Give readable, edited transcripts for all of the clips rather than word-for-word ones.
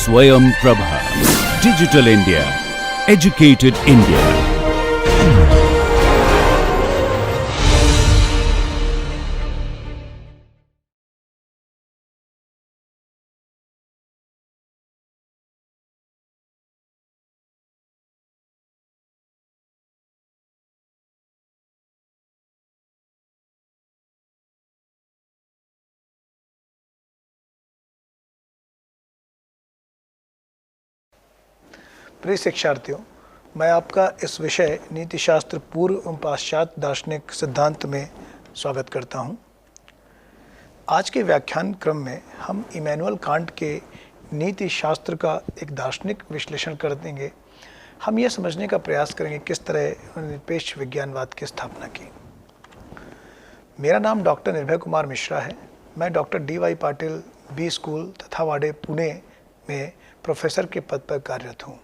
Swayam Prabha. Digital India. Educated India. प्रिय शिक्षार्थियों, मैं आपका इस विषय नीतिशास्त्र पूर्व एवं पाश्चात्य दार्शनिक सिद्धांत में स्वागत करता हूं। आज के व्याख्यान क्रम में हम इमैनुअल कांट के नीति शास्त्र का एक दार्शनिक विश्लेषण कर देंगे। हम यह समझने का प्रयास करेंगे किस तरह निरपेक्ष विज्ञानवाद की स्थापना की। मेरा नाम डॉक्टर निर्भय कुमार मिश्रा है। मैं doctor D Y. Patil B school Tathawade Pune में प्रोफेसर के पद पर कार्यरत हूँ।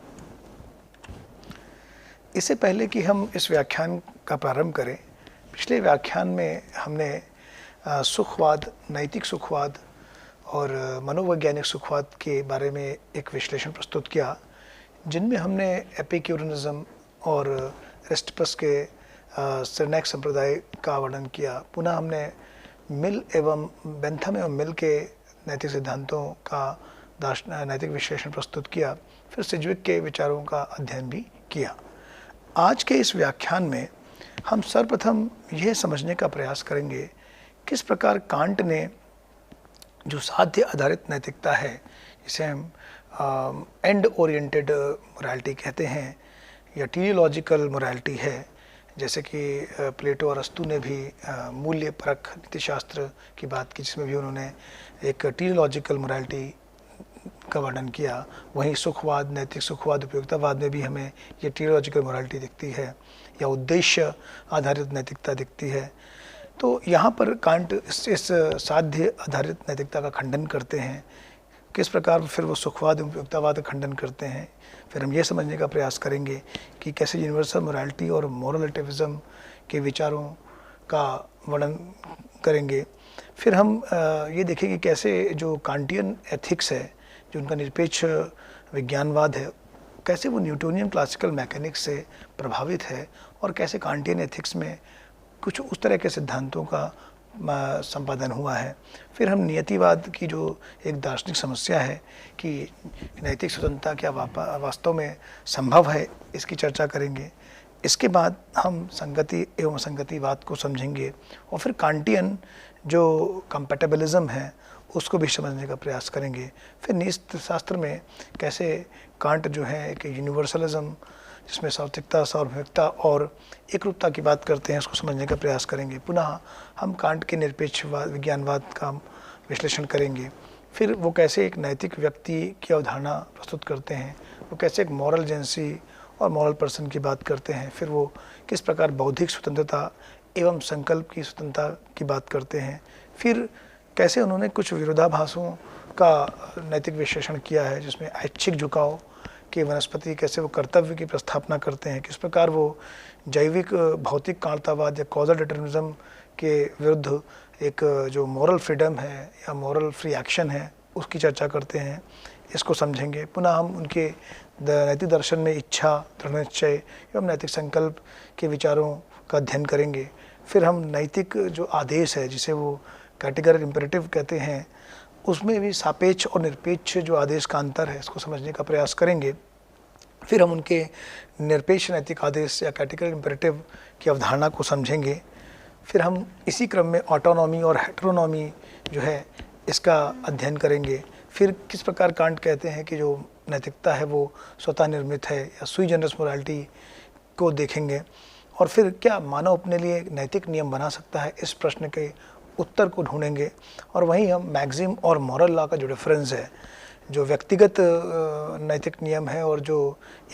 इससे पहले कि हम इस व्याख्यान का प्रारंभ करें, पिछले व्याख्यान में हमने सुखवाद, नैतिक सुखवाद और मनोवैज्ञानिक सुखवाद के बारे में एक विश्लेषण प्रस्तुत किया, जिनमें हमने एपिक्यूरियनिज्म और एरिस्टिपस के सिरनैक संप्रदाय का वर्णन किया। पुनः हमने मिल एवं बेंथम एवं मिल के नैतिक सिद्धांतों का नैतिक विश्लेषण प्रस्तुत किया। फिर सिज्विक के विचारों का अध्ययन भी किया। आज के इस व्याख्यान में हम सर्वप्रथम यह समझने का प्रयास करेंगे किस प्रकार कांट ने जो साध्य आधारित नैतिकता है, जिसे हम एंड ओरिएंटेड मोरालिटी कहते हैं या टेलियोलॉजिकल मोरालिटी है, जैसे कि प्लेटो और अरस्तु ने भी मूल्य परक नीतिशास्त्र की बात की, जिसमें भी उन्होंने एक टेलियोलॉजिकल मोरालिटी का वर्णन किया। वहीं सुखवाद, नैतिक सुखवाद, उपयोगितावाद में भी हमें ये टेलियोलॉजिकल मोरालिटी दिखती है या उद्देश्य आधारित नैतिकता दिखती है। तो यहाँ पर कांट इस साध्य आधारित नैतिकता का खंडन करते हैं। किस प्रकार फिर वो सुखवाद एवं उपयोगितावाद का खंडन करते हैं। फिर हम ये समझने का प्रयास करेंगे कि कैसे यूनिवर्सल मोरालिटी और मोरल रिलेटिविज्म के विचारों का वर्णन करेंगे। फिर हम ये देखेंगे कैसे जो कांटियन एथिक्स है, जो उनका निरपेक्ष विज्ञानवाद है, कैसे वो न्यूटोनियन क्लासिकल मैकेनिक्स से प्रभावित है और कैसे कांटियन एथिक्स में कुछ उस तरह के सिद्धांतों का संपादन हुआ है। फिर हम नियतिवाद की जो एक दार्शनिक समस्या है कि नैतिक स्वतंत्रता क्या वास्तव में संभव है, इसकी चर्चा करेंगे। इसके बाद हम संगति एवं असंगतिवाद को समझेंगे और फिर कांटियन जो कंपैटिबिलिज्म है उसको भी समझने का प्रयास करेंगे। फिर नीति शास्त्र में कैसे कांट जो है एक यूनिवर्सलिज्म, जिसमें सार्वत्रिकता, सार्वभौमिकता और एकरूपता की बात करते हैं, उसको समझने का प्रयास करेंगे। पुनः हम कांट के निरपेक्ष विज्ञानवाद का विश्लेषण करेंगे। फिर वो कैसे एक नैतिक व्यक्ति की अवधारणा प्रस्तुत करते हैं, वो कैसे एक मॉरल एजेंसी और मॉरल पर्सन की बात करते हैं। फिर वो किस प्रकार बौद्धिक स्वतंत्रता एवं संकल्प की स्वतंत्रता की बात करते हैं। फिर कैसे उन्होंने कुछ विरोधाभासों का नैतिक विश्लेषण किया है, जिसमें ऐच्छिक झुकाव के वनस्पति कैसे वो कर्तव्य की प्रस्थापना करते हैं, किस प्रकार वो जैविक भौतिक कांतावाद या कॉजल डिटर्मिनिज्म के विरुद्ध एक जो मॉरल फ्रीडम है या मॉरल फ्री एक्शन है उसकी चर्चा करते हैं, इसको समझेंगे। पुनः हम उनके नैतिक दर्शन में इच्छा, दृढ़ निश्चय एवं नैतिक संकल्प के विचारों का अध्ययन करेंगे। फिर हम नैतिक जो आदेश है, जिसे वो कैटेगरी इम्पेरेटिव कहते हैं, उसमें भी सापेक्ष और निरपेक्ष जो आदेश का अंतर है, इसको समझने का प्रयास करेंगे। फिर हम उनके निरपेक्ष नैतिक आदेश या कैटेगरी इम्पेरेटिव की अवधारणा को समझेंगे। फिर हम इसी क्रम में ऑटोनॉमी और हेटेरोनॉमी जो है इसका अध्ययन करेंगे। फिर किस प्रकार कांट कहते हैं कि जो नैतिकता है वो स्वतः निर्मित है या सुई जनरस मोरालिटी को देखेंगे। और फिर क्या मानव अपने लिए नैतिक नियम बना सकता है, इस प्रश्न के उत्तर को ढूंढेंगे। और वहीं हम मैक्सिम और मॉरल लॉ का जो डिफरेंस है, जो व्यक्तिगत नैतिक नियम है और जो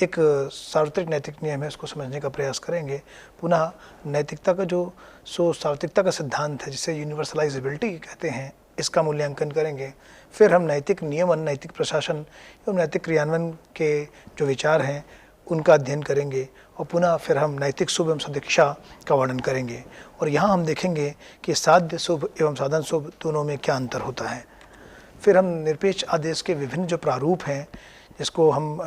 एक सार्वत्रिक नैतिक नियम है, उसको समझने का प्रयास करेंगे। पुनः नैतिकता का जो सार्वत्रिकता का सिद्धांत है, जिसे यूनिवर्सलाइजेबिलिटी कहते हैं, इसका मूल्यांकन करेंगे। फिर हम नैतिक नियमन, नैतिक प्रशासन एवं नैतिक क्रियान्वयन के जो विचार हैं उनका अध्ययन करेंगे। और पुनः फिर हम नैतिक शुभ एवं सदिक्षा का वर्णन करेंगे। और यहाँ हम देखेंगे कि साध्य शुभ एवं साधन शुभ दोनों में क्या अंतर होता है। फिर हम निरपेक्ष आदेश के विभिन्न जो प्रारूप हैं, जिसको हम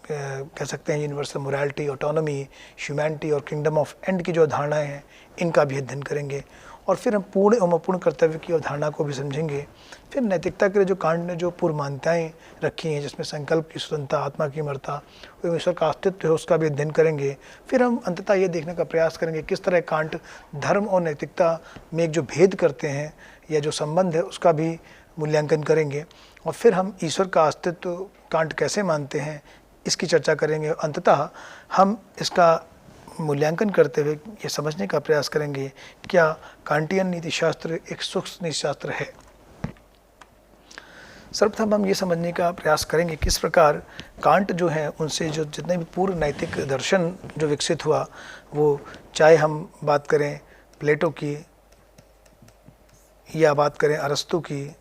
कह सकते हैं यूनिवर्सल मोरालिटी, ऑटोनॉमी, ह्यूमैनिटी और किंगडम ऑफ एंड की जो अवधारणाएँ हैं, इनका भी अध्ययन करेंगे। और फिर हम पूर्ण एवं अपूर्ण कर्तव्य की अवधारणा को भी समझेंगे। फिर नैतिकता के लिए जो कांट ने जो पूर्व मान्यताएँ रखी हैं, जिसमें संकल्प की स्वतंत्रता, आत्मा की अमरता एवं ईश्वर का अस्तित्व है, उसका भी अध्ययन करेंगे। फिर हम अंततः ये देखने का प्रयास करेंगे किस तरह कांट धर्म और नैतिकता में एक जो भेद करते हैं या जो संबंध है, उसका भी मूल्यांकन करेंगे। और फिर हम ईश्वर का अस्तित्व कांट कैसे मानते हैं, इसकी चर्चा करेंगे। अंततः हम इसका मूल्यांकन करते हुए ये समझने का प्रयास करेंगे क्या कांटियन नीतिशास्त्र एक सूक्ष्म नीतिशास्त्र है। सर्वप्रथम हम ये समझने का प्रयास करेंगे किस प्रकार कांट जो है, उनसे जो जितने भी पूर्व नैतिक दर्शन जो विकसित हुआ, वो चाहे हम बात करें प्लेटो की या बात करें अरस्तु की,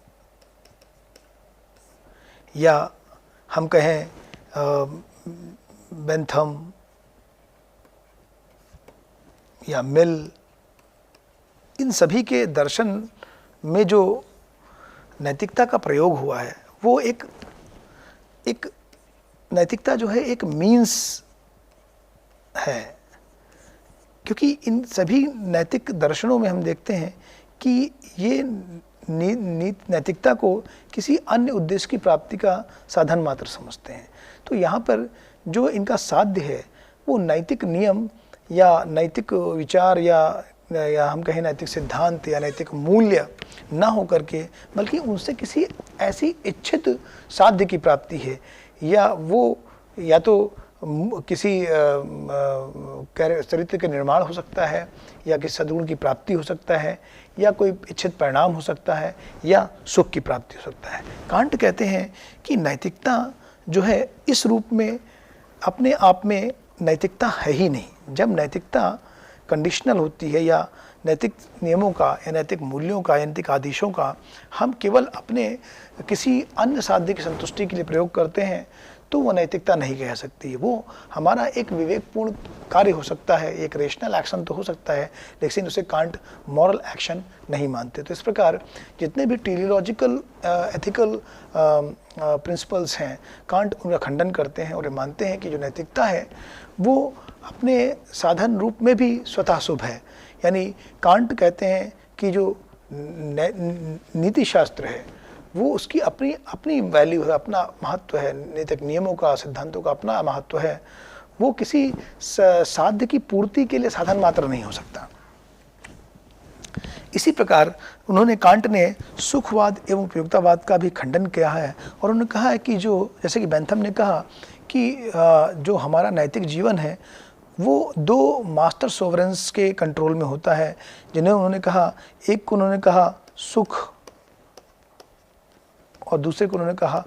या हम कहें बेंथम या मिल, इन सभी के दर्शन में जो नैतिकता का प्रयोग हुआ है, वो एक नैतिकता जो है एक मीन्स है। क्योंकि इन सभी नैतिक दर्शनों में हम देखते हैं कि ये नैतिकता को किसी अन्य उद्देश्य की प्राप्ति का साधन मात्र समझते हैं। तो यहाँ पर जो इनका साध्य है, वो नैतिक नियम या नैतिक विचार या हम कहें नैतिक सिद्धांत या नैतिक मूल्य ना हो करके, बल्कि उनसे किसी ऐसी इच्छित साध्य की प्राप्ति है, या वो या तो किसी चरित्र के निर्माण हो सकता है, या किसी सद्गुण की प्राप्ति हो सकता है, या कोई इच्छित परिणाम हो सकता है, या सुख की प्राप्ति हो सकता है। कांट कहते हैं कि नैतिकता जो है इस रूप में अपने आप में नैतिकता है ही नहीं। जब नैतिकता कंडीशनल होती है, या नैतिक नियमों का या नैतिक मूल्यों का या नैतिक आदेशों का हम केवल अपने किसी अन्य साध्य की संतुष्टि के लिए प्रयोग करते हैं, तो वो नैतिकता नहीं कह सकती। वो हमारा एक विवेकपूर्ण कार्य हो सकता है, एक रेशनल एक्शन तो हो सकता है, लेकिन उसे कांट मॉरल एक्शन नहीं मानते। तो इस प्रकार जितने भी टेलियोलॉजिकल एथिकल प्रिंसिपल्स हैं, कांट उनका खंडन करते हैं और ये मानते हैं कि जो नैतिकता है वो अपने साधन रूप में भी स्वतः शुभ है। यानी कांट कहते हैं कि जो नीति शास्त्र है, वो उसकी अपनी अपनी वैल्यू है, अपना महत्व है, नैतिक नियमों का, सिद्धांतों का अपना महत्व है। वो किसी साध्य की पूर्ति के लिए साधन मात्र नहीं हो सकता। इसी प्रकार उन्होंने, कांट ने सुखवाद एवं उपयोगितावाद का भी खंडन किया है, और उन्होंने कहा है कि जो, जैसे कि बेंथम ने कहा कि जो हमारा नैतिक जीवन है वो दो मास्टर सोवरेंस के कंट्रोल में होता है, जिन्हें उन्होंने कहा, एक को उन्होंने कहा सुख और दूसरे को उन्होंने कहा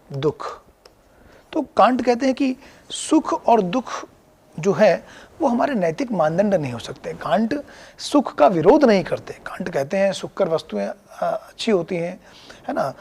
दुख। तो कांट कहते हैं कि सुख और दुख जो है वो हमारे नैतिक मानदंड नहीं हो सकते। कांट सुख का विरोध नहीं करते। कांट कहते हैं सुखकर वस्तुएं अच्छी होती हैं, है ना,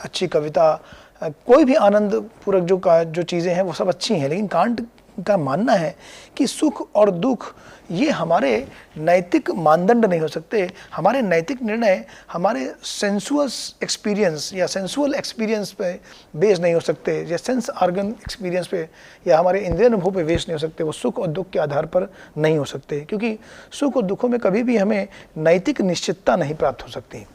अच्छी कविता, कोई भी आनंद पूर्वक जो चीज़ें हैं वो सब अच्छी हैं, लेकिन कांट का मानना है कि सुख और दुख ये हमारे नैतिक मानदंड नहीं हो सकते। हमारे नैतिक निर्णय हमारे सेंसुअस एक्सपीरियंस या सेंसुअल एक्सपीरियंस पे बेस नहीं हो सकते, या सेंस ऑर्गन एक्सपीरियंस पे या हमारे इंद्रिय अनुभव पे बेस नहीं हो सकते। वो सुख और दुख के आधार पर नहीं हो सकते, क्योंकि सुख और दुखों में कभी भी हमें नैतिक निश्चितता नहीं प्राप्त हो सकती।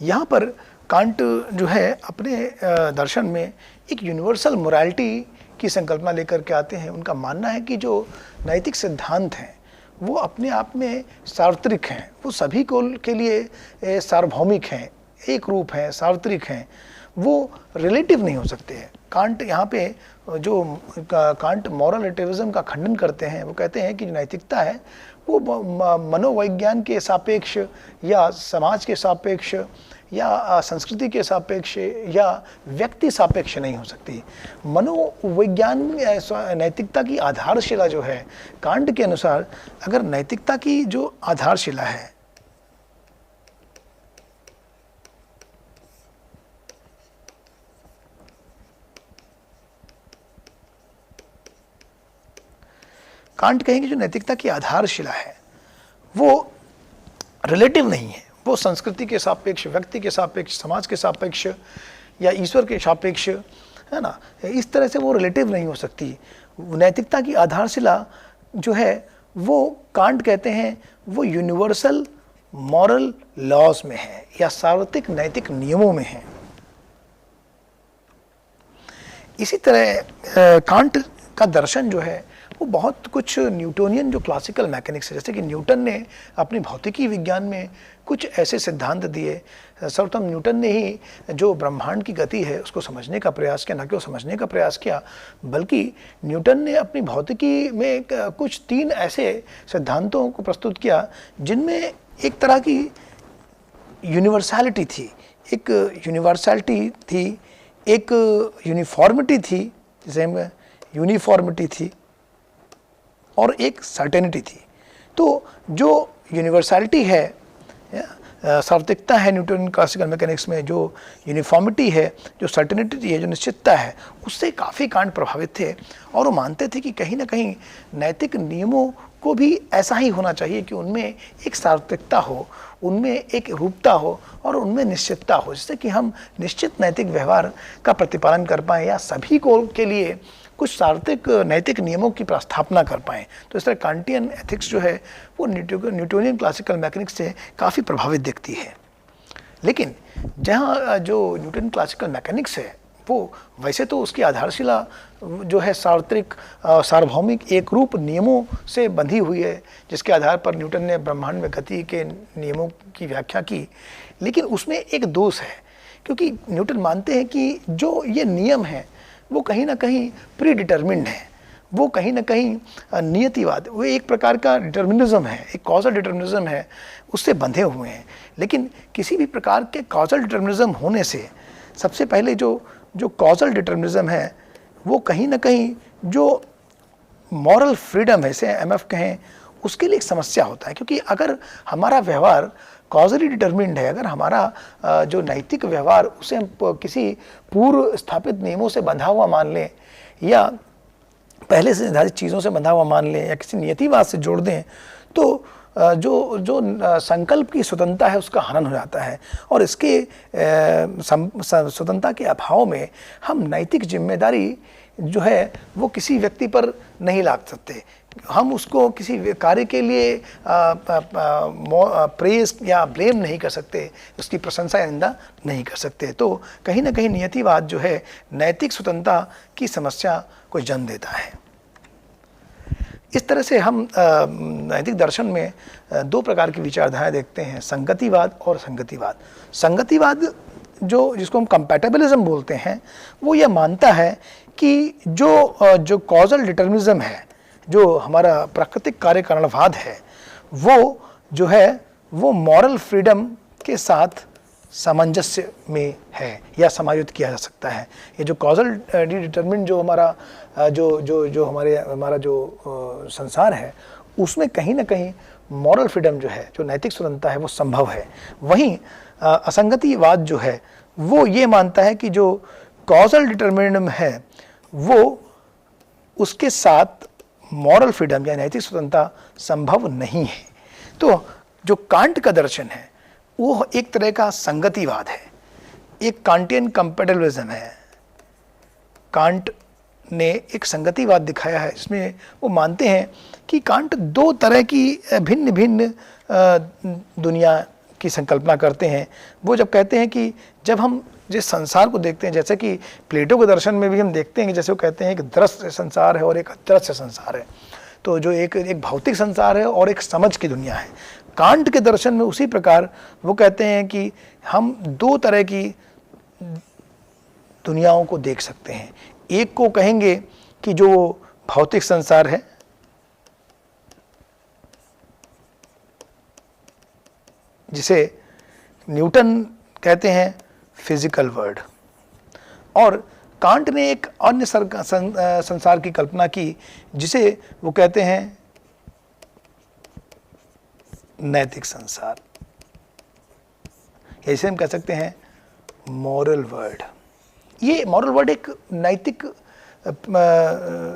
यहाँ पर कांट जो है अपने दर्शन में एक यूनिवर्सल मोरालिटी की संकल्पना लेकर के आते हैं। उनका मानना है कि जो नैतिक सिद्धांत हैं वो अपने आप में सार्वत्रिक हैं, वो सभी को के लिए सार्वभौमिक हैं, एक रूप हैं, सार्वत्रिक हैं, वो रिलेटिव नहीं हो सकते हैं। कांट यहाँ पे जो कांट मॉरल रिलेटिविज्म का खंडन करते हैं, वो कहते हैं कि जो नैतिकता है वो मनोविज्ञान के सापेक्ष या समाज के सापेक्ष या संस्कृति के सापेक्ष या व्यक्ति सापेक्ष नहीं हो सकती। मनोविज्ञान नैतिकता की आधारशिला जो है, कांट के अनुसार अगर नैतिकता की जो आधारशिला है कांट कहेंगे जो नैतिकता की आधारशिला है वो रिलेटिव नहीं है, वो संस्कृति के सापेक्ष, व्यक्ति के सापेक्ष, समाज के सापेक्ष या ईश्वर के सापेक्ष, है ना, इस तरह से वो रिलेटिव नहीं हो सकती। नैतिकता की आधारशिला जो है वो कांट कहते हैं वो यूनिवर्सल मॉरल लॉज में है या सार्वत्रिक नैतिक नियमों में है। इसी तरह कांट का दर्शन जो है वो बहुत कुछ न्यूटोनियन जो क्लासिकल मैकेनिक्स है, जैसे कि न्यूटन ने अपनी भौतिकी विज्ञान में कुछ ऐसे सिद्धांत दिए। सर्वप्रथम न्यूटन ने ही जो ब्रह्मांड की गति है उसको समझने का प्रयास किया, न कि वो समझने का प्रयास किया, बल्कि न्यूटन ने अपनी भौतिकी में कुछ 3 ऐसे सिद्धांतों को प्रस्तुत किया जिनमें एक तरह की यूनिवर्सैलिटी थी, एक यूनिफॉर्मिटी थी, जिसे में यूनिफॉर्मिटी थी और एक सर्टेनिटी थी। तो जो यूनिवर्सैलिटी है, सार्वत्रिकता है न्यूटन क्लासिकल मैकेनिक्स में, जो यूनिफॉर्मिटी है, जो सर्टेनिटी है, जो निश्चितता है, उससे काफ़ी कांट प्रभावित थे और वो मानते थे कि कहीं ना कहीं नैतिक नियमों को भी ऐसा ही होना चाहिए कि उनमें एक सार्वत्रिकता हो, उनमें एक रूपता हो और उनमें निश्चितता हो, जिससे कि हम निश्चित नैतिक व्यवहार का प्रतिपालन कर पाएँ या सभी को के लिए कुछ सार्वत्रिक नैतिक नियमों की प्रस्थापना कर पाएँ। तो इस तरह कांटियन एथिक्स जो है वो न्यूटोनियन क्लासिकल मैकेनिक्स से काफ़ी प्रभावित दिखती है। लेकिन जहाँ जो न्यूटन क्लासिकल मैकेनिक्स है वो वैसे तो उसकी आधारशिला जो है सार्वत्रिक सार्वभौमिक एक रूप नियमों से बंधी हुई है, जिसके आधार पर न्यूटन ने ब्रह्मांड में गति के नियमों की व्याख्या की। लेकिन उसमें एक दोष है, क्योंकि न्यूटन मानते हैं कि जो ये नियम है वो कहीं ना कहीं प्री डिटर्मिन्ड है, वो कहीं ना कहीं नियतिवाद, वो एक प्रकार का डिटर्मिनिज्म है, एक कॉजल डिटर्मिनिज्म है, उससे बंधे हुए हैं। लेकिन किसी भी प्रकार के कॉजल डिटर्मिनिज्म होने से सबसे पहले जो कॉजल डिटर्मिनिज्म है वो कहीं ना कहीं जो मॉरल फ्रीडम है, से एमएफ कहें, उसके लिए एक समस्या होता है। क्योंकि अगर हमारा व्यवहार कॉजली डिटर्मिन्ड है, अगर हमारा जो नैतिक व्यवहार उसे हम किसी पूर्व स्थापित नियमों से बंधा हुआ मान लें या पहले से निर्धारित चीज़ों से बंधा हुआ मान लें या किसी नियतिवाद से जोड़ दें, तो जो संकल्प की स्वतंत्रता है उसका हनन हो जाता है। और इसके स्वतंत्रता के अभाव में हम नैतिक जिम्मेदारी जो है वो किसी व्यक्ति पर नहीं लाद सकते। हम उसको किसी कार्य के लिए प्रेज या ब्लेम नहीं कर सकते, उसकी प्रशंसा या निंदा नहीं कर सकते। तो कहीं ना कहीं नियतिवाद जो है नैतिक स्वतंत्रता की समस्या को जन्म देता है। इस तरह से हम नैतिक दर्शन में 2 प्रकार की विचारधाराएं देखते हैं, संगतिवाद और संगतिवाद। संगतिवाद जिसको हम कंपैटिबिलिज्म बोलते हैं, वो ये मानता है कि जो कॉजल डिटर्मिनिज्म है, जो हमारा प्राकृतिक कार्य कारणवाद है, वो जो है वो मॉरल फ्रीडम के साथ सामंजस्य में है या समायोजित किया जा सकता है। ये जो कॉजल डिटरमिन्ड जो हमारा जो संसार है उसमें कहीं ना कहीं मॉरल फ्रीडम जो है, जो नैतिक स्वतंत्रता है, वो संभव है। वहीं असंगतिवाद जो है वो ये मानता है कि जो कॉजल डिटरमिनिज्म है वो उसके साथ मॉरल फ्रीडम या नैतिक स्वतंत्रता संभव नहीं है। तो जो कांट का दर्शन है वो एक तरह का संगतिवाद है, एक कांटियन कंपैटिबिलिज्म है। कांट ने एक संगतिवाद दिखाया है, इसमें वो मानते हैं कि कांट 2 तरह की भिन्न भिन्न दुनिया की संकल्पना करते हैं। वो जब कहते हैं कि जब हम जिस संसार को देखते हैं, जैसे कि प्लेटो के दर्शन में भी हम देखते हैं कि जैसे वो कहते हैं कि दृश्य संसार है और एक अदृश्य संसार है, तो जो एक भौतिक संसार है और एक समझ की दुनिया है। कांट के दर्शन में उसी प्रकार वो कहते हैं कि हम 2 तरह की दुनियाओं को देख सकते हैं। एक को कहेंगे कि जो भौतिक संसार है, जिसे न्यूटन कहते हैं फिजिकल वर्ल्ड, और कांट ने एक अन्य संसार की कल्पना की जिसे वो कहते हैं नैतिक संसार, ऐसे हम कह सकते हैं मॉरल वर्ल्ड। ये मॉरल वर्ल्ड एक नैतिक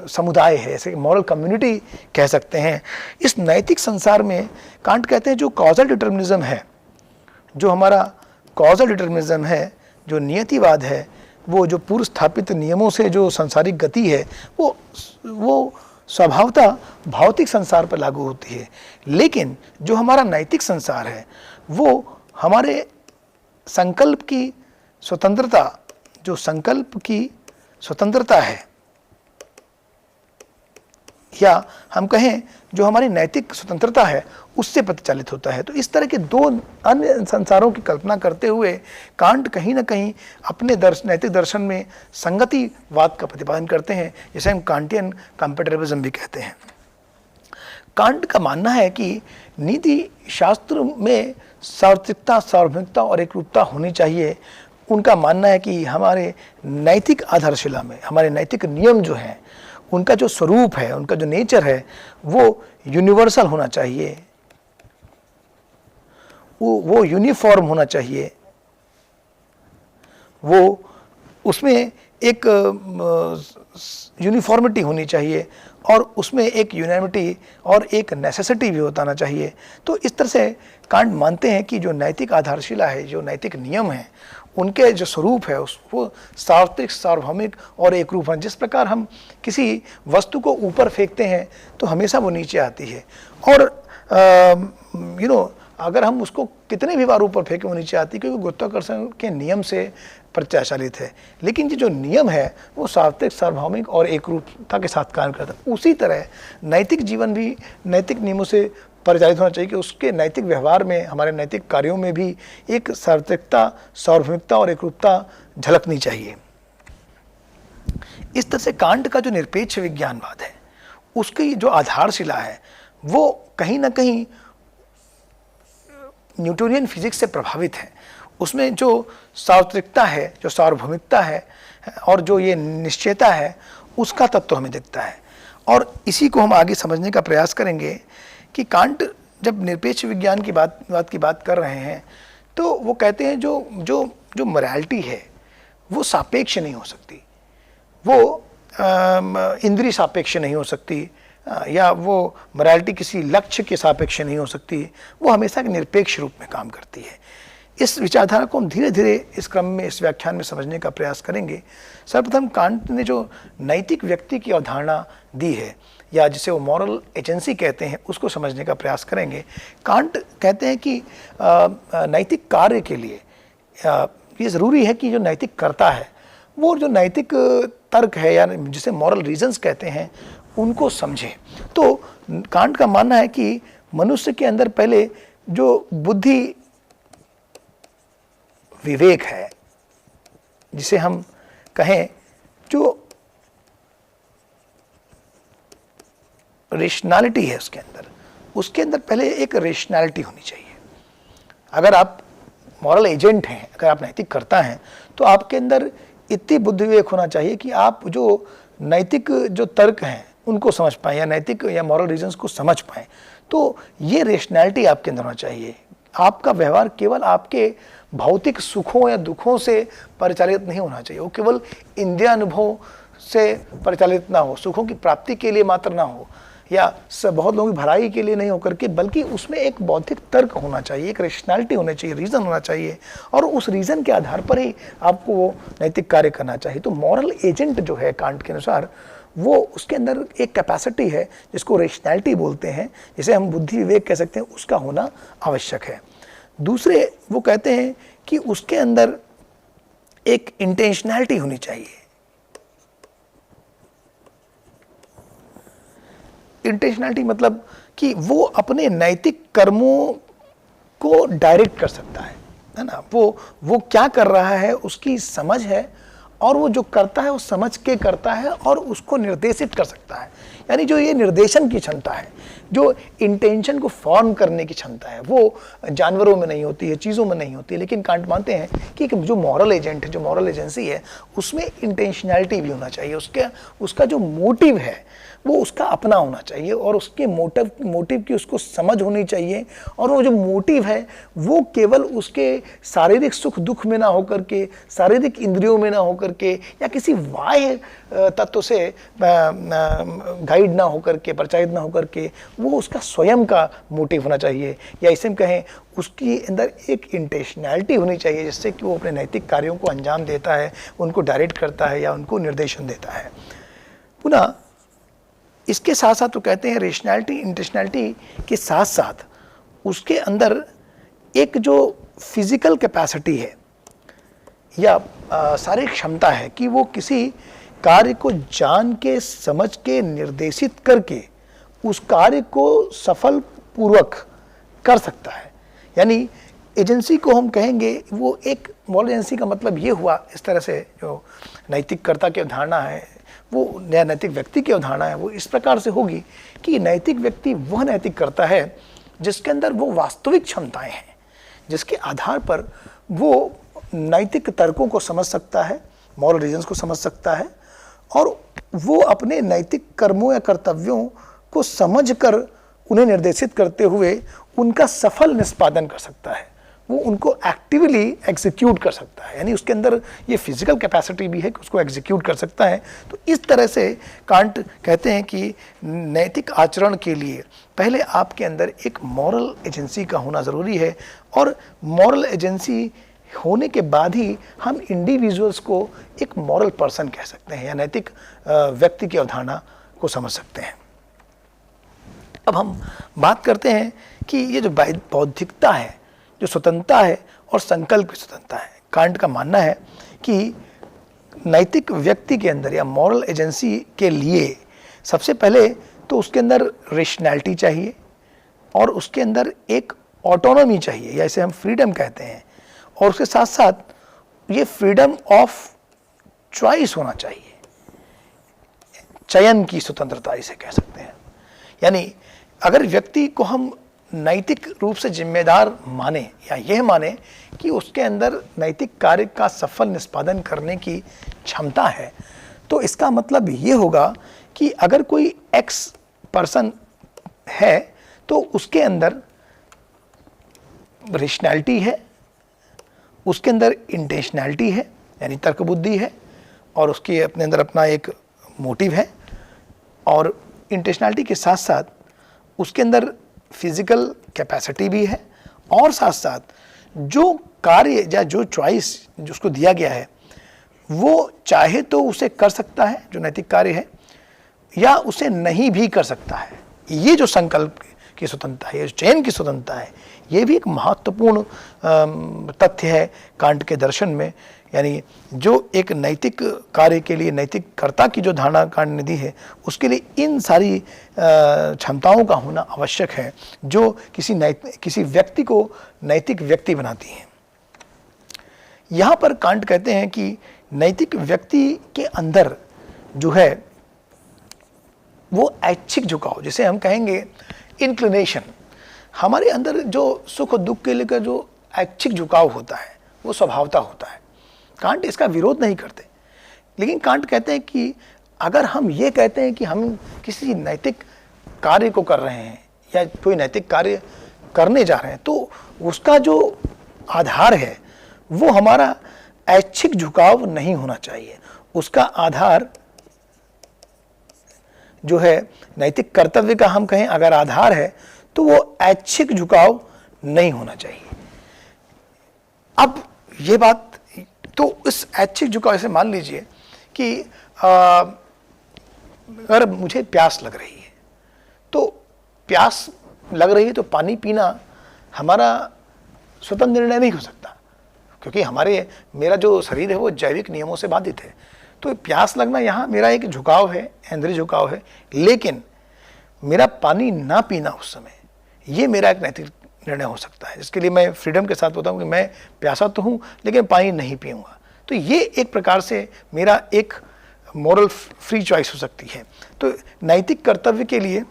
समुदाय है, ऐसे मॉरल कम्युनिटी कह सकते हैं। इस नैतिक संसार में कांट कहते हैं जो कॉजल डिटर्मिनिज्म है जो हमारा कॉजल डिटर्मिनिज्म है, जो नियतिवाद है, वो जो पूर्व स्थापित नियमों से जो सांसारिक गति है, वो स्वभावतः भौतिक संसार पर लागू होती है। लेकिन जो हमारा नैतिक संसार है, वो हमारे संकल्प की स्वतंत्रता, जो संकल्प की स्वतंत्रता है, या हम कहें जो हमारी नैतिक स्वतंत्रता है, उससे परिचालित होता है। तो इस तरह के दो अन्य संसारों की कल्पना करते हुए कांट कहीं ना कहीं अपने नैतिक दर्शन में संगतिवाद का प्रतिपादन करते हैं, जिसे हम कांटियन कंपैटिबिलिज्म भी कहते हैं। कांट का मानना है कि नीति शास्त्र में सार्वत्रिकता, सार्वभौमिकता और एकरूपता होनी चाहिए। उनका मानना है कि हमारे नैतिक आधारशिला में हमारे नैतिक नियम जो हैं, उनका जो स्वरूप है, उनका जो नेचर है, वो यूनिवर्सल होना चाहिए, वो यूनिफॉर्म होना चाहिए, वो उसमें एक यूनिफॉर्मिटी होनी चाहिए और उसमें एक यूनानिमिटी और एक नेसेसिटी भी होना चाहिए। तो इस तरह से कांट मानते हैं कि जो नैतिक आधारशिला है, जो नैतिक नियम हैं, उनके जो स्वरूप है वो सार्वत्रिक, सार्वभौमिक और एकरूप हैं। जिस प्रकार हम किसी वस्तु को ऊपर फेंकते हैं तो हमेशा वो नीचे आती है, और अगर हम उसको कितने भी बार ऊपर फेंके वो नीचे आती है, क्योंकि गुरुत्वाकर्षण के नियम से प्रचालित है। लेकिन ये जो नियम है वो सार्वत्रिक, सार्वभौमिक और एकरूपता के साथ कार्य करता है। उसी तरह नैतिक जीवन भी नैतिक नियमों से परिचालित होना चाहिए कि उसके नैतिक व्यवहार में, हमारे नैतिक कार्यों में भी एक सार्वत्रिकता, सार्वभौमिकता और एकरूपता झलकनी चाहिए। इस तरह से कांट का जो निरपेक्ष विज्ञानवाद है, उसकी जो आधारशिला है, वो कहीं ना कहीं न्यूटोनियन फिजिक्स से प्रभावित है। उसमें जो सार्वत्रिकता है, जो सार्वभौमिकता है और जो ये निश्चयता है, उसका तत्व हमें दिखता है। और इसी को हम आगे समझने का प्रयास करेंगे कि कांट जब निरपेक्ष विज्ञान की बात कर रहे हैं, तो वो कहते हैं जो मोरालिटी है वो सापेक्ष नहीं हो सकती, वो इंद्रिय सापेक्ष नहीं हो सकती, या वो मोरालिटी किसी लक्ष्य के सापेक्ष नहीं हो सकती, वो हमेशा निरपेक्ष रूप में काम करती है। इस विचारधारा को हम धीरे धीरे इस क्रम में, इस व्याख्यान में समझने का प्रयास करेंगे। सर्वप्रथम कांट ने जो नैतिक व्यक्ति की अवधारणा दी है, या जिसे वो मॉरल एजेंसी कहते हैं, उसको समझने का प्रयास करेंगे। कांट कहते हैं कि नैतिक कार्य के लिए ये ज़रूरी है कि जो नैतिक कर्ता है वो जो नैतिक तर्क है, या जिसे मॉरल रीजंस कहते हैं, उनको समझे। तो कांट का मानना है कि मनुष्य के अंदर पहले जो बुद्धि विवेक है, जिसे हम कहें जो रेशनैलिटी है उसके अंदर पहले एक रेशनैलिटी होनी चाहिए। अगर आप मॉरल एजेंट हैं, अगर आप नैतिक कर्ता हैं, तो आपके अंदर इतनी बुद्धि विवेक होना चाहिए कि आप जो नैतिक जो तर्क हैं उनको समझ पाएँ, या नैतिक या मॉरल रीजंस को समझ पाएँ। तो ये रेशनैलिटी आपके अंदर होना चाहिए। आपका व्यवहार केवल आपके भौतिक सुखों या दुखों से परिचालित नहीं होना चाहिए, वो केवल इंद्रिय अनुभव से परिचालित ना हो, सुखों की प्राप्ति के लिए मात्र ना हो, या बहुत लोगों की भलाई के लिए नहीं होकर के, बल्कि उसमें एक बौद्धिक तर्क होना चाहिए, एक रेशनैलिटी होनी चाहिए, रीज़न होना चाहिए, और उस रीज़न के आधार पर ही आपको वो नैतिक कार्य करना चाहिए। तो मॉरल एजेंट जो है कांट के अनुसार, वो उसके अंदर एक कैपेसिटी है जिसको रेशनैलिटी बोलते हैं, जिसे हम बुद्धि विवेक कह सकते हैं, उसका होना आवश्यक है। दूसरे वो कहते हैं कि उसके अंदर एक इंटेंशनैलिटी होनी चाहिए। इंटेंशनैलिटी मतलब कि वो अपने नैतिक कर्मों को डायरेक्ट कर सकता है ना, वो क्या कर रहा है उसकी समझ है, और वो जो करता है वो समझ के करता है और उसको निर्देशित कर सकता है। यानी जो ये निर्देशन की क्षमता है, जो इंटेंशन को फॉर्म करने की क्षमता है, वो जानवरों में नहीं होती है, चीज़ों में नहीं होती है। लेकिन कांट मानते हैं कि जो मॉरल एजेंट है, जो मॉरल एजेंसी है, उसमें इंटेंशनैलिटी भी होना चाहिए। उसका जो मोटिव है वो उसका अपना होना चाहिए, और उसके मोटिव की उसको समझ होनी चाहिए, और वो जो मोटिव है वो केवल उसके शारीरिक सुख दुख में ना होकर के, शारीरिक इंद्रियों में ना होकर के, या किसी बाह्य तत्व से गाइड ना होकर के, परिचालित ना होकर के, वो उसका स्वयं का मोटिव होना चाहिए, या इसे हम कहें उसके अंदर एक इंटेंशनैलिटी होनी चाहिए जिससे कि वो अपने नैतिक कार्यों को अंजाम देता है, उनको डायरेक्ट करता है या उनको निर्देशन देता है। पुनः इसके साथ साथ तो कहते हैं रेशनैलिटी इंटेंशनैलिटी के साथ साथ उसके अंदर एक जो फिजिकल कैपेसिटी है या शारीरिक क्षमता है कि वो किसी कार्य को जान के समझ के निर्देशित करके उस कार्य को सफल पूर्वक कर सकता है। यानी एजेंसी को हम कहेंगे वो एक मॉरल एजेंसी का मतलब ये हुआ, इस तरह से जो नैतिककर्ता की अवधारणा है वो या नैतिक व्यक्ति की अवधारणा है वो इस प्रकार से होगी कि नैतिक व्यक्ति वह नैतिक करता है जिसके अंदर वो वास्तविक क्षमताएं हैं, जिसके आधार पर वो नैतिक तर्कों को समझ सकता है, मॉरल रीजंस को समझ सकता है और वो अपने नैतिक कर्मों या कर्तव्यों को समझकर उन्हें निर्देशित करते हुए उनका सफल निष्पादन कर सकता है, वो उनको एक्टिवली एग्जीक्यूट कर सकता है। यानी उसके अंदर ये फिजिकल कैपेसिटी भी है कि उसको एग्जीक्यूट कर सकता है। तो इस तरह से कांट कहते हैं कि नैतिक आचरण के लिए पहले आपके अंदर एक मॉरल एजेंसी का होना ज़रूरी है और मॉरल एजेंसी होने के बाद ही हम इंडिविजुअल्स को एक मॉरल पर्सन कह सकते हैं या नैतिक व्यक्ति की अवधारणा को समझ सकते हैं। अब हम बात करते हैं कि ये जो बौद्धिकता है, जो स्वतंत्रता है और संकल्प की स्वतंत्रता है, कांट का मानना है कि नैतिक व्यक्ति के अंदर या मॉरल एजेंसी के लिए सबसे पहले तो उसके अंदर रेशनैलिटी चाहिए और उसके अंदर एक ऑटोनॉमी चाहिए या इसे हम फ्रीडम कहते हैं, और उसके साथ साथ ये फ्रीडम ऑफ चॉइस होना चाहिए, चयन की स्वतंत्रता इसे कह सकते हैं। यानी अगर व्यक्ति को हम नैतिक रूप से जिम्मेदार माने या यह माने कि उसके अंदर नैतिक कार्य का सफल निष्पादन करने की क्षमता है, तो इसका मतलब ये होगा कि अगर कोई एक्स पर्सन है तो उसके अंदर रेशनैलिटी है, उसके अंदर इंटेंशनैलिटी है यानी तर्क बुद्धि है और उसके अपने अंदर अपना एक मोटिव है, और इंटेंशनैलिटी के साथ साथ उसके अंदर फिजिकल कैपेसिटी भी है और साथ साथ जो कार्य या जो चॉइस जो उसको दिया गया है वो चाहे तो उसे कर सकता है जो नैतिक कार्य है या उसे नहीं भी कर सकता है। ये जो संकल्प की स्वतंत्रता है, ये जो चयन की स्वतंत्रता है, ये भी एक महत्वपूर्ण तथ्य है कांट के दर्शन में। यानी जो एक नैतिक कार्य के लिए नैतिक कर्ता की जो धारणा कांट ने दी है उसके लिए इन सारी क्षमताओं का होना आवश्यक है जो किसी व्यक्ति को नैतिक व्यक्ति बनाती हैं। यहाँ पर कांट कहते हैं कि नैतिक व्यक्ति के अंदर जो है वो ऐच्छिक झुकाव, जिसे हम कहेंगे इंक्लिनेशन, हमारे अंदर जो सुख और दुख के लेकर जो ऐच्छिक झुकाव होता है वो स्वभावता होता है। कांट इसका विरोध नहीं करते, लेकिन कांट कहते हैं कि अगर हम ये कहते हैं कि हम किसी नैतिक कार्य को कर रहे हैं या कोई नैतिक कार्य करने जा रहे हैं तो उसका जो आधार है वो हमारा ऐच्छिक झुकाव नहीं होना चाहिए। उसका आधार जो है नैतिक कर्तव्य का हम कहें अगर आधार है तो वो ऐच्छिक झुकाव नहीं होना चाहिए। अब ये बात तो इस ऐच्छिक झुकाव से मान लीजिए कि अगर मुझे प्यास लग रही है तो प्यास लग रही है तो पानी पीना हमारा स्वतंत्र निर्णय नहीं हो सकता, क्योंकि मेरा जो शरीर है वो जैविक नियमों से बाधित है। तो प्यास लगना यहाँ मेरा एक झुकाव है, इंद्रिय झुकाव है, लेकिन मेरा पानी ना पीना उस समय ये मेरा एक नैतिक निर्णय हो सकता है, जिसके लिए मैं फ्रीडम के साथ बताऊँ कि मैं प्यासा तो हूँ लेकिन पानी नहीं पीऊँगा। तो ये एक प्रकार से मेरा एक मॉरल फ्री चॉइस हो सकती है। तो नैतिक कर्तव्य के लिए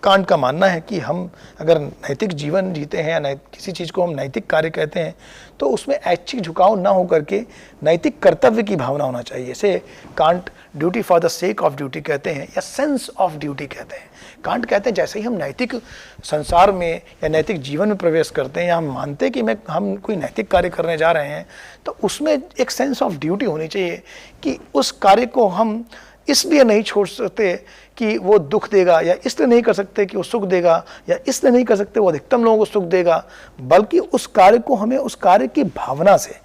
कांट का मानना है कि हम अगर नैतिक जीवन जीते हैं या किसी चीज़ को हम नैतिक कार्य कहते हैं तो उसमें ऐच्छिक झुकाव ना हो करके नैतिक कर्तव्य की भावना होना चाहिए। इसे can't duty for the sake of duty कहते हैं या सेंस ऑफ ड्यूटी कहते हैं। कांट कहते हैं जैसे ही हम नैतिक संसार में या नैतिक जीवन में प्रवेश करते हैं या हम मानते हैं कि हम कोई नैतिक कार्य करने जा रहे हैं तो उसमें एक सेंस ऑफ ड्यूटी होनी चाहिए कि उस कार्य को हम इसलिए नहीं छोड़ सकते कि वो दुख देगा, या इसलिए नहीं कर सकते कि वो सुख देगा, या इसलिए नहीं कर सकते वो अधिकतम लोगों को सुख देगा, बल्कि उस कार्य को हमें उस कार्य की भावना से,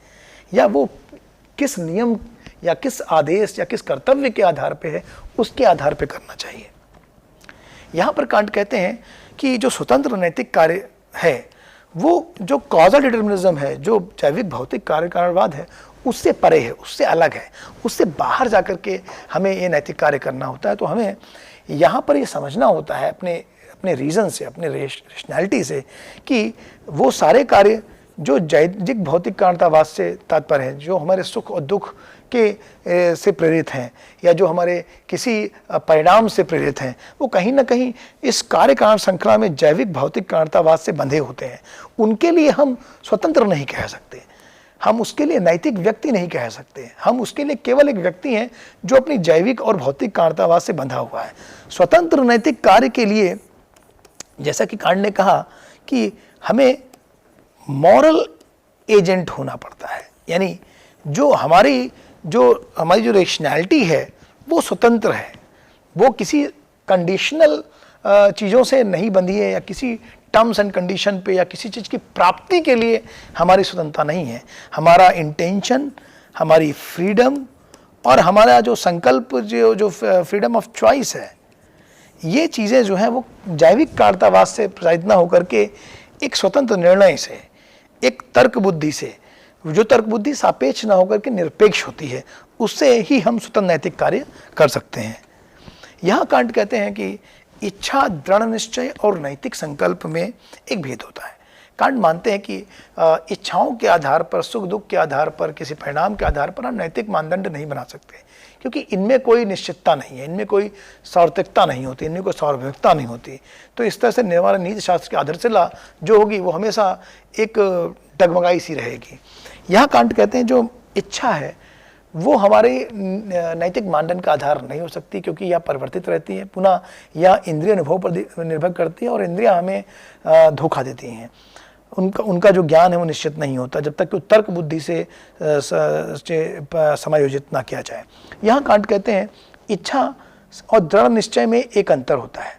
या वो किस नियम या किस आदेश या किस कर्तव्य के आधार पे है, उसके आधार पे करना चाहिए। यहाँ पर कांट कहते हैं कि जो स्वतंत्र नैतिक कार्य है वो जो कॉजल डिटर्मिनिज्म है, जो जैविक भौतिक कार्य कारणवाद है, उससे परे है, उससे अलग है, उससे बाहर जाकर के हमें ये नैतिक कार्य करना होता है। तो हमें यहाँ पर ये समझना होता है अपने अपने रीज़न से, अपने रेशनैलिटी से, कि वो सारे कार्य जो जैविक भौतिक कारणतावाद से तात्पर्य है, जो हमारे सुख और दुख के से प्रेरित हैं, या जो हमारे किसी परिणाम से प्रेरित हैं, वो कहीं ना कहीं इस कार्य कारण श्रृंखला में जैविक भौतिक कारणतावाद से बंधे होते हैं। उनके लिए हम स्वतंत्र नहीं कह सकते, हम उसके लिए नैतिक व्यक्ति नहीं कह सकते, हम उसके लिए केवल एक व्यक्ति हैं जो अपनी जैविक और भौतिक कारणतावाद से बंधा हुआ है। स्वतंत्र नैतिक कार्य के लिए, जैसा कि कांट ने कहा, कि हमें मॉरल एजेंट होना पड़ता है, यानी जो हमारी जो रेशनैलिटी है वो स्वतंत्र है, वो किसी कंडीशनल चीज़ों से नहीं बंधी है, या किसी टर्म्स एंड कंडीशन पे, या किसी चीज़ की प्राप्ति के लिए हमारी स्वतंत्रता नहीं है। हमारा इंटेंशन, हमारी फ्रीडम और हमारा जो संकल्प, जो फ्रीडम ऑफ चॉइस है, ये चीज़ें जो हैं वो जैविक कारणतावाद से प्रचारित न होकर के एक स्वतंत्र निर्णय से, एक तर्क बुद्धि से, जो तर्क बुद्धि सापेक्ष न होकर के निरपेक्ष होती है, उससे ही हम स्वतंत्र नैतिक कार्य कर सकते हैं। यहाँ कांट कहते हैं कि इच्छा, दृढ़ निश्चय और नैतिक संकल्प में एक भेद होता है। कांट मानते हैं कि इच्छाओं के आधार पर, सुख दुख के आधार पर, किसी परिणाम के आधार पर हम नैतिक मानदंड नहीं बना सकते, क्योंकि इनमें कोई निश्चितता नहीं है, इनमें कोई सार्वत्रिकता नहीं होती, इनमें कोई सार्वभौमिकता नहीं होती। तो इस तरह से हमारा नीति शास्त्र की आधारशिला जो होगी वो हमेशा एक डगमगाई सी रहेगी। यहाँ कांट कहते हैं जो इच्छा है वो हमारे नैतिक मानदंड का आधार नहीं हो सकती, क्योंकि यह परिवर्तित रहती है, पुनः यह इंद्रिय अनुभव पर निर्भर करती है, और इंद्रियां हमें धोखा देती हैं। उनका जो ज्ञान है वो निश्चित नहीं होता जब तक कि तर्क बुद्धि से समायोजित ना किया जाए। यहाँ कांट कहते हैं इच्छा और दृढ़ निश्चय में एक अंतर होता है।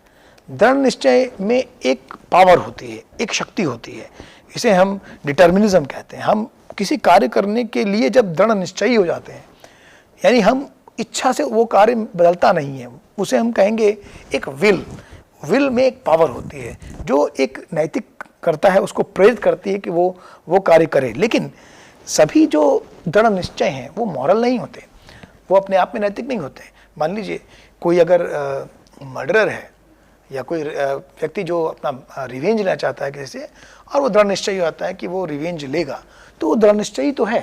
दृढ़ निश्चय में एक पावर होती है, एक शक्ति होती है, इसे हम डिटर्मिनिज्म कहते हैं। हम किसी कार्य करने के लिए जब दृढ़ निश्चयी हो जाते हैं, यानी हम इच्छा से वो कार्य बदलता नहीं है, उसे हम कहेंगे एक विल में एक पावर होती है जो एक नैतिक करता है, उसको प्रेरित करती है कि वो कार्य करे। लेकिन सभी जो दृढ़ निश्चय हैं वो मॉरल नहीं होते, वो अपने आप में नैतिक नहीं होते। मान लीजिए कोई अगर मर्डरर है, या कोई व्यक्ति जो अपना रिवेंज लेना चाहता है किसी से, और वो दृढ़ निश्चयी होता है कि वो रिवेंज लेगा, तो वो दृढ़ निश्चयी तो है,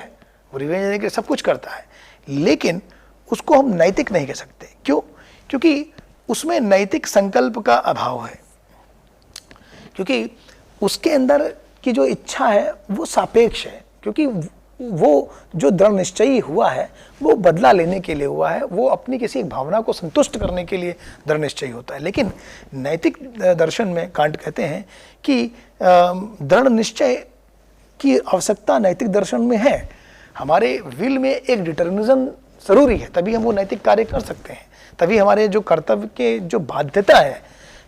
वो रिवेंज लेने के लिए सब कुछ करता है, लेकिन उसको हम नैतिक नहीं कह सकते। क्यों? क्योंकि उसमें नैतिक संकल्प का अभाव है, क्योंकि उसके अंदर की जो इच्छा है वो सापेक्ष है, क्योंकि वो जो दृढ़ निश्चयी हुआ है वो बदला लेने के लिए हुआ है, वो अपनी किसी एक भावना को संतुष्ट करने के लिए दृढ़ निश्चयी होता है। लेकिन नैतिक दर्शन में कांट कहते हैं कि दृढ़ निश्चय की आवश्यकता नैतिक दर्शन में है। हमारे विल में एक डिटर्मिनिज्म जरूरी है, तभी हम वो नैतिक कार्य कर सकते हैं, तभी हमारे जो कर्तव्य के जो बाध्यता है,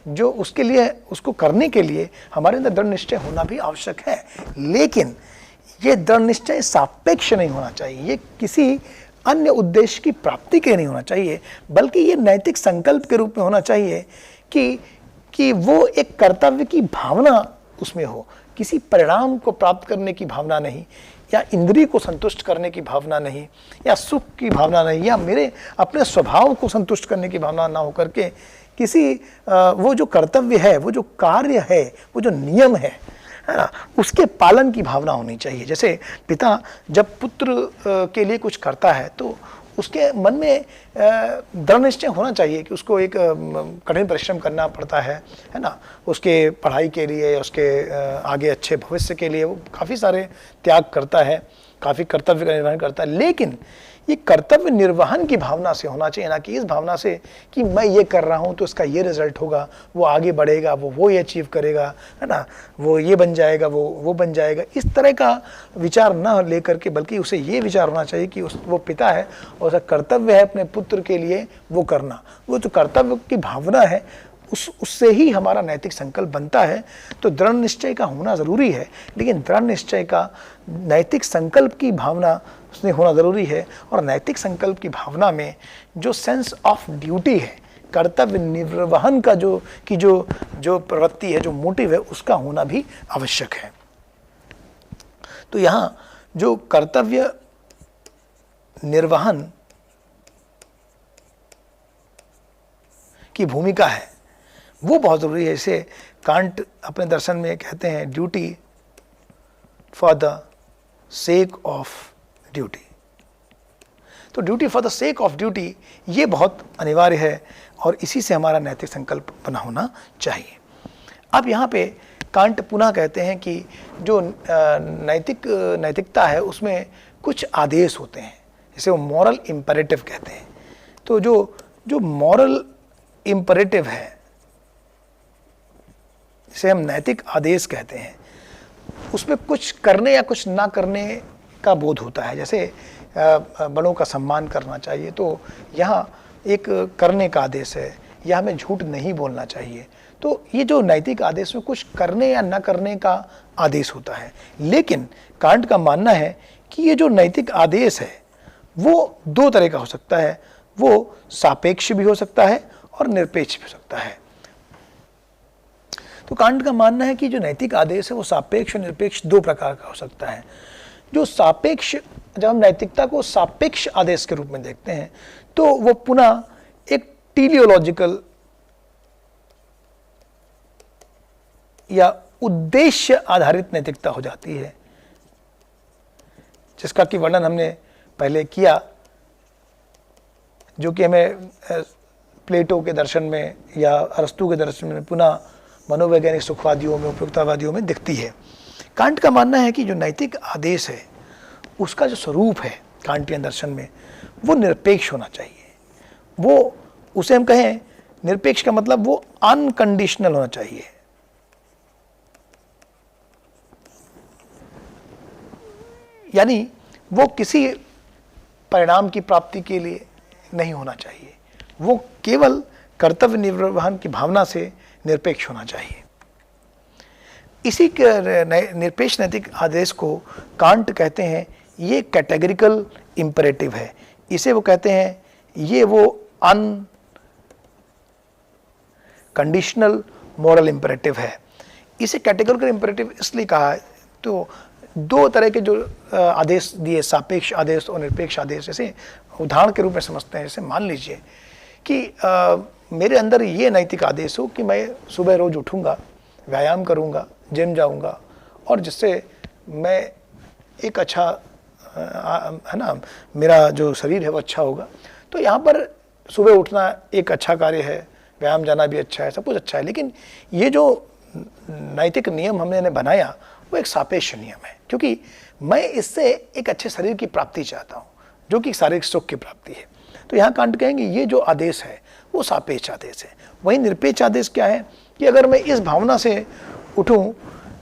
जो उसके लिए उसको करने के लिए हमारे अंदर दृढ़ निश्चय होना भी आवश्यक है। लेकिन ये दृढ़ निश्चय सापेक्ष नहीं होना चाहिए, ये किसी अन्य उद्देश्य की प्राप्ति के नहीं होना चाहिए, बल्कि ये नैतिक संकल्प के रूप में होना चाहिए कि वो एक कर्तव्य की भावना उसमें हो, किसी परिणाम को प्राप्त करने की भावना नहीं, या इंद्रिय को संतुष्ट करने की भावना नहीं, या सुख की भावना नहीं, या मेरे अपने स्वभाव को संतुष्ट करने की भावना ना होकर के किसी वो जो कर्तव्य है, वो जो कार्य है, वो जो नियम है ना, उसके पालन की भावना होनी चाहिए। जैसे पिता जब पुत्र के लिए कुछ करता है तो उसके मन में दृढ़ निश्चय होना चाहिए कि उसको एक कठिन परिश्रम करना पड़ता है ना, उसके पढ़ाई के लिए, उसके आगे अच्छे भविष्य के लिए वो काफ़ी सारे त्याग करता है, काफ़ी कर्तव्य का निर्वहन करता है। लेकिन ये कर्तव्य निर्वहन की भावना से होना चाहिए, ना कि इस भावना से कि मैं ये कर रहा हूँ तो इसका ये रिजल्ट होगा, वो आगे बढ़ेगा, वो ये अचीव करेगा, है ना, वो ये बन जाएगा, वो बन जाएगा। इस तरह का विचार न लेकर के, बल्कि उसे ये विचार होना चाहिए कि वो पिता है और उसका कर्तव्य है अपने पुत्र के लिए वो करना। वो जो कर्तव्य की भावना है उससे ही हमारा नैतिक संकल्प बनता है। तो दृढ़ निश्चय का होना ज़रूरी है, लेकिन दृढ़ निश्चय का नैतिक संकल्प की भावना उसमें होना ज़रूरी है। और नैतिक संकल्प की भावना में जो सेंस ऑफ ड्यूटी है, कर्तव्य निर्वहन का जो प्रवृत्ति है, जो मोटिव है, उसका होना भी आवश्यक है। तो यहाँ जो कर्तव्य निर्वहन की भूमिका है वो बहुत ज़रूरी है। इसे कांट अपने दर्शन में कहते हैं duty for the sake of duty. तो duty for the sake of duty ये बहुत अनिवार्य है और इसी से हमारा नैतिक संकल्प बना होना चाहिए। अब यहाँ पे कांट पुनः कहते हैं कि जो नैतिकता है उसमें कुछ आदेश होते हैं, जिसे वो मॉरल इम्परेटिव कहते हैं। तो जो मॉरल इम्परेटिव है, जिसे हम नैतिक आदेश कहते हैं, उसमें कुछ करने या कुछ ना करने का बोध होता है। जैसे बड़ों का सम्मान करना चाहिए, तो यहाँ एक करने का आदेश है, या हमें झूठ नहीं बोलना चाहिए। तो ये जो नैतिक आदेश में कुछ करने या न करने का आदेश होता है। लेकिन कांट का मानना है कि ये जो नैतिक आदेश है वो दो तरह का हो सकता है। वो सापेक्ष भी हो सकता है और निरपेक्ष भी हो सकता है। तो कांट का मानना है कि जो नैतिक आदेश है वो सापेक्ष और निरपेक्ष दो प्रकार का हो सकता है। जो सापेक्ष, जब हम नैतिकता को सापेक्ष आदेश के रूप में देखते हैं तो वो पुनः एक टीलियोलॉजिकल या उद्देश्य आधारित नैतिकता हो जाती है, जिसका कि वर्णन हमने पहले किया, जो कि हमें प्लेटो के दर्शन में या अरस्तु के दर्शन में, पुनः मनोवैज्ञानिक सुखवादियों में, उपयुक्तवादियों में दिखती है। कांट का मानना है कि जो नैतिक आदेश है उसका जो स्वरूप है कांटियन दर्शन में वो निरपेक्ष होना चाहिए। वो उसे हम कहें निरपेक्ष का मतलब वो अनकंडीशनल होना चाहिए। यानी वो किसी परिणाम की प्राप्ति के लिए नहीं होना चाहिए, वो केवल कर्तव्य निर्वहन की भावना से निरपेक्ष होना चाहिए। इसी निरपेक्ष नैतिक आदेश को कांट कहते हैं ये कैटेगरिकल इंपरेटिव है। इसे वो कहते हैं ये वो अनकंडीशनल मॉरल इंपरेटिव है। इसे कैटेगरिकल इंपरेटिव इसलिए कहा है, तो दो तरह के जो आदेश दिए, सापेक्ष आदेश और निरपेक्ष आदेश, जैसे उदाहरण के रूप में समझते हैं। जैसे मान लीजिए कि मेरे अंदर ये नैतिक आदेश हो कि मैं सुबह रोज उठूंगा, व्यायाम करूंगा, जिम जाऊंगा, और जिससे मैं एक अच्छा है ना, मेरा जो शरीर है वो अच्छा होगा। तो यहाँ पर सुबह उठना एक अच्छा कार्य है, व्यायाम जाना भी अच्छा है, सब कुछ अच्छा है। लेकिन ये जो नैतिक नियम हमने बनाया वो एक सापेक्ष नियम है, क्योंकि मैं इससे एक अच्छे शरीर की प्राप्ति चाहता हूँ, जो कि शारीरिक सुख की प्राप्ति है। तो यहाँ कांट कहेंगे ये जो आदेश है वो सापेक्ष आदेश है। वहीं निरपेक्ष आदेश क्या है कि अगर मैं इस भावना से उठूं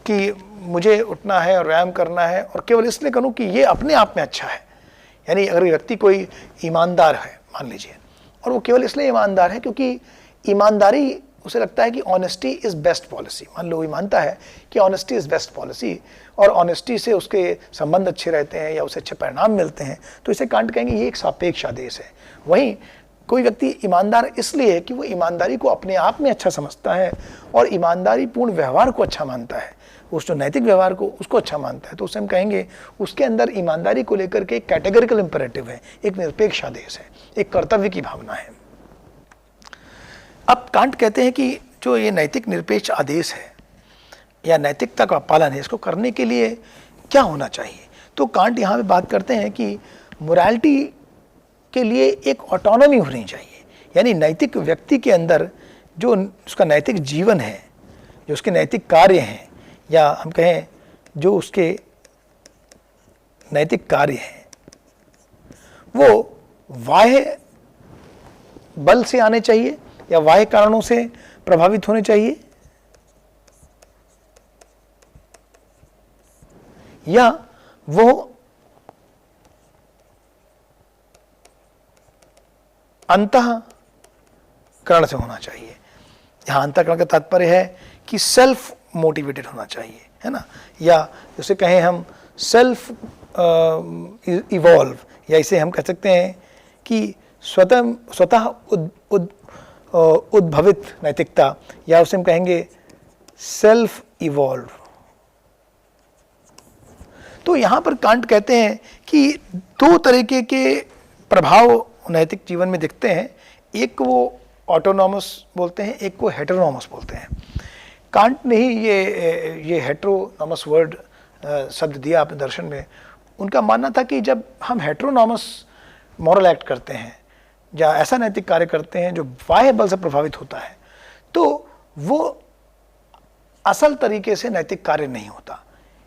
कि मुझे उठना है और व्यायाम करना है, और केवल इसलिए करूं कि ये अपने आप में अच्छा है, यानी अगर व्यक्ति कोई ईमानदार है मान लीजिए, और वो केवल इसलिए ईमानदार है क्योंकि ईमानदारी उसे लगता है कि ऑनेस्टी इज़ बेस्ट पॉलिसी, मान लो वो मानता है कि ऑनेस्टी इज़ बेस्ट पॉलिसी और ऑनेस्टी से उसके संबंध अच्छे रहते हैं या उसे अच्छे परिणाम मिलते हैं, तो इसे कांट कहेंगे ये एक सापेक्ष आदेश है। वहीं कोई व्यक्ति ईमानदार इसलिए है कि वो ईमानदारी को अपने आप में अच्छा समझता है और ईमानदारी पूर्ण व्यवहार को अच्छा मानता है, उस जो नैतिक व्यवहार को उसको अच्छा मानता है, तो उसे हम कहेंगे उसके अंदर ईमानदारी को लेकर के एक कैटेगरिकल इंपरेटिव है, एक निरपेक्ष आदेश है, एक कर्तव्य की भावना है। अब कांट कहते हैं कि जो ये नैतिक निरपेक्ष आदेश है या नैतिकता का पालन है, इसको करने के लिए क्या होना चाहिए। तो कांट यहाँ पे बात करते हैं कि मोरालिटी के लिए एक ऑटोनॉमी होनी चाहिए, यानी नैतिक व्यक्ति के अंदर जो उसका नैतिक जीवन है, जो उसके नैतिक कार्य हैं, या हम कहें जो उसके नैतिक कार्य हैं, वो बाह्य बल से आने चाहिए या बाह्य कारणों से प्रभावित होने चाहिए, या वो अंतःकरण से होना चाहिए। यहां अंतःकरण का तात्पर्य है कि सेल्फ मोटिवेटेड होना चाहिए, है ना, या जैसे कहें हम सेल्फ इवॉल्व, या इसे हम कह सकते हैं कि स्वतः उद्भवित नैतिकता, या उसे हम कहेंगे सेल्फ इवॉल्व। तो यहां पर कांट कहते हैं कि दो तरीके के प्रभाव नैतिक जीवन में दिखते हैं, एक वो ऑटोनॉमस बोलते हैं, एक को हेटेरोनॉमस बोलते हैं। कांट ने ही ये हेटेरोनॉमस वर्ड शब्द दिया अपने दर्शन में। उनका मानना था कि जब हम हेटेरोनॉमस मॉरल एक्ट करते हैं या ऐसा नैतिक कार्य करते हैं जो बाह्य बल से प्रभावित होता है, तो वो असल तरीके से नैतिक कार्य नहीं होता,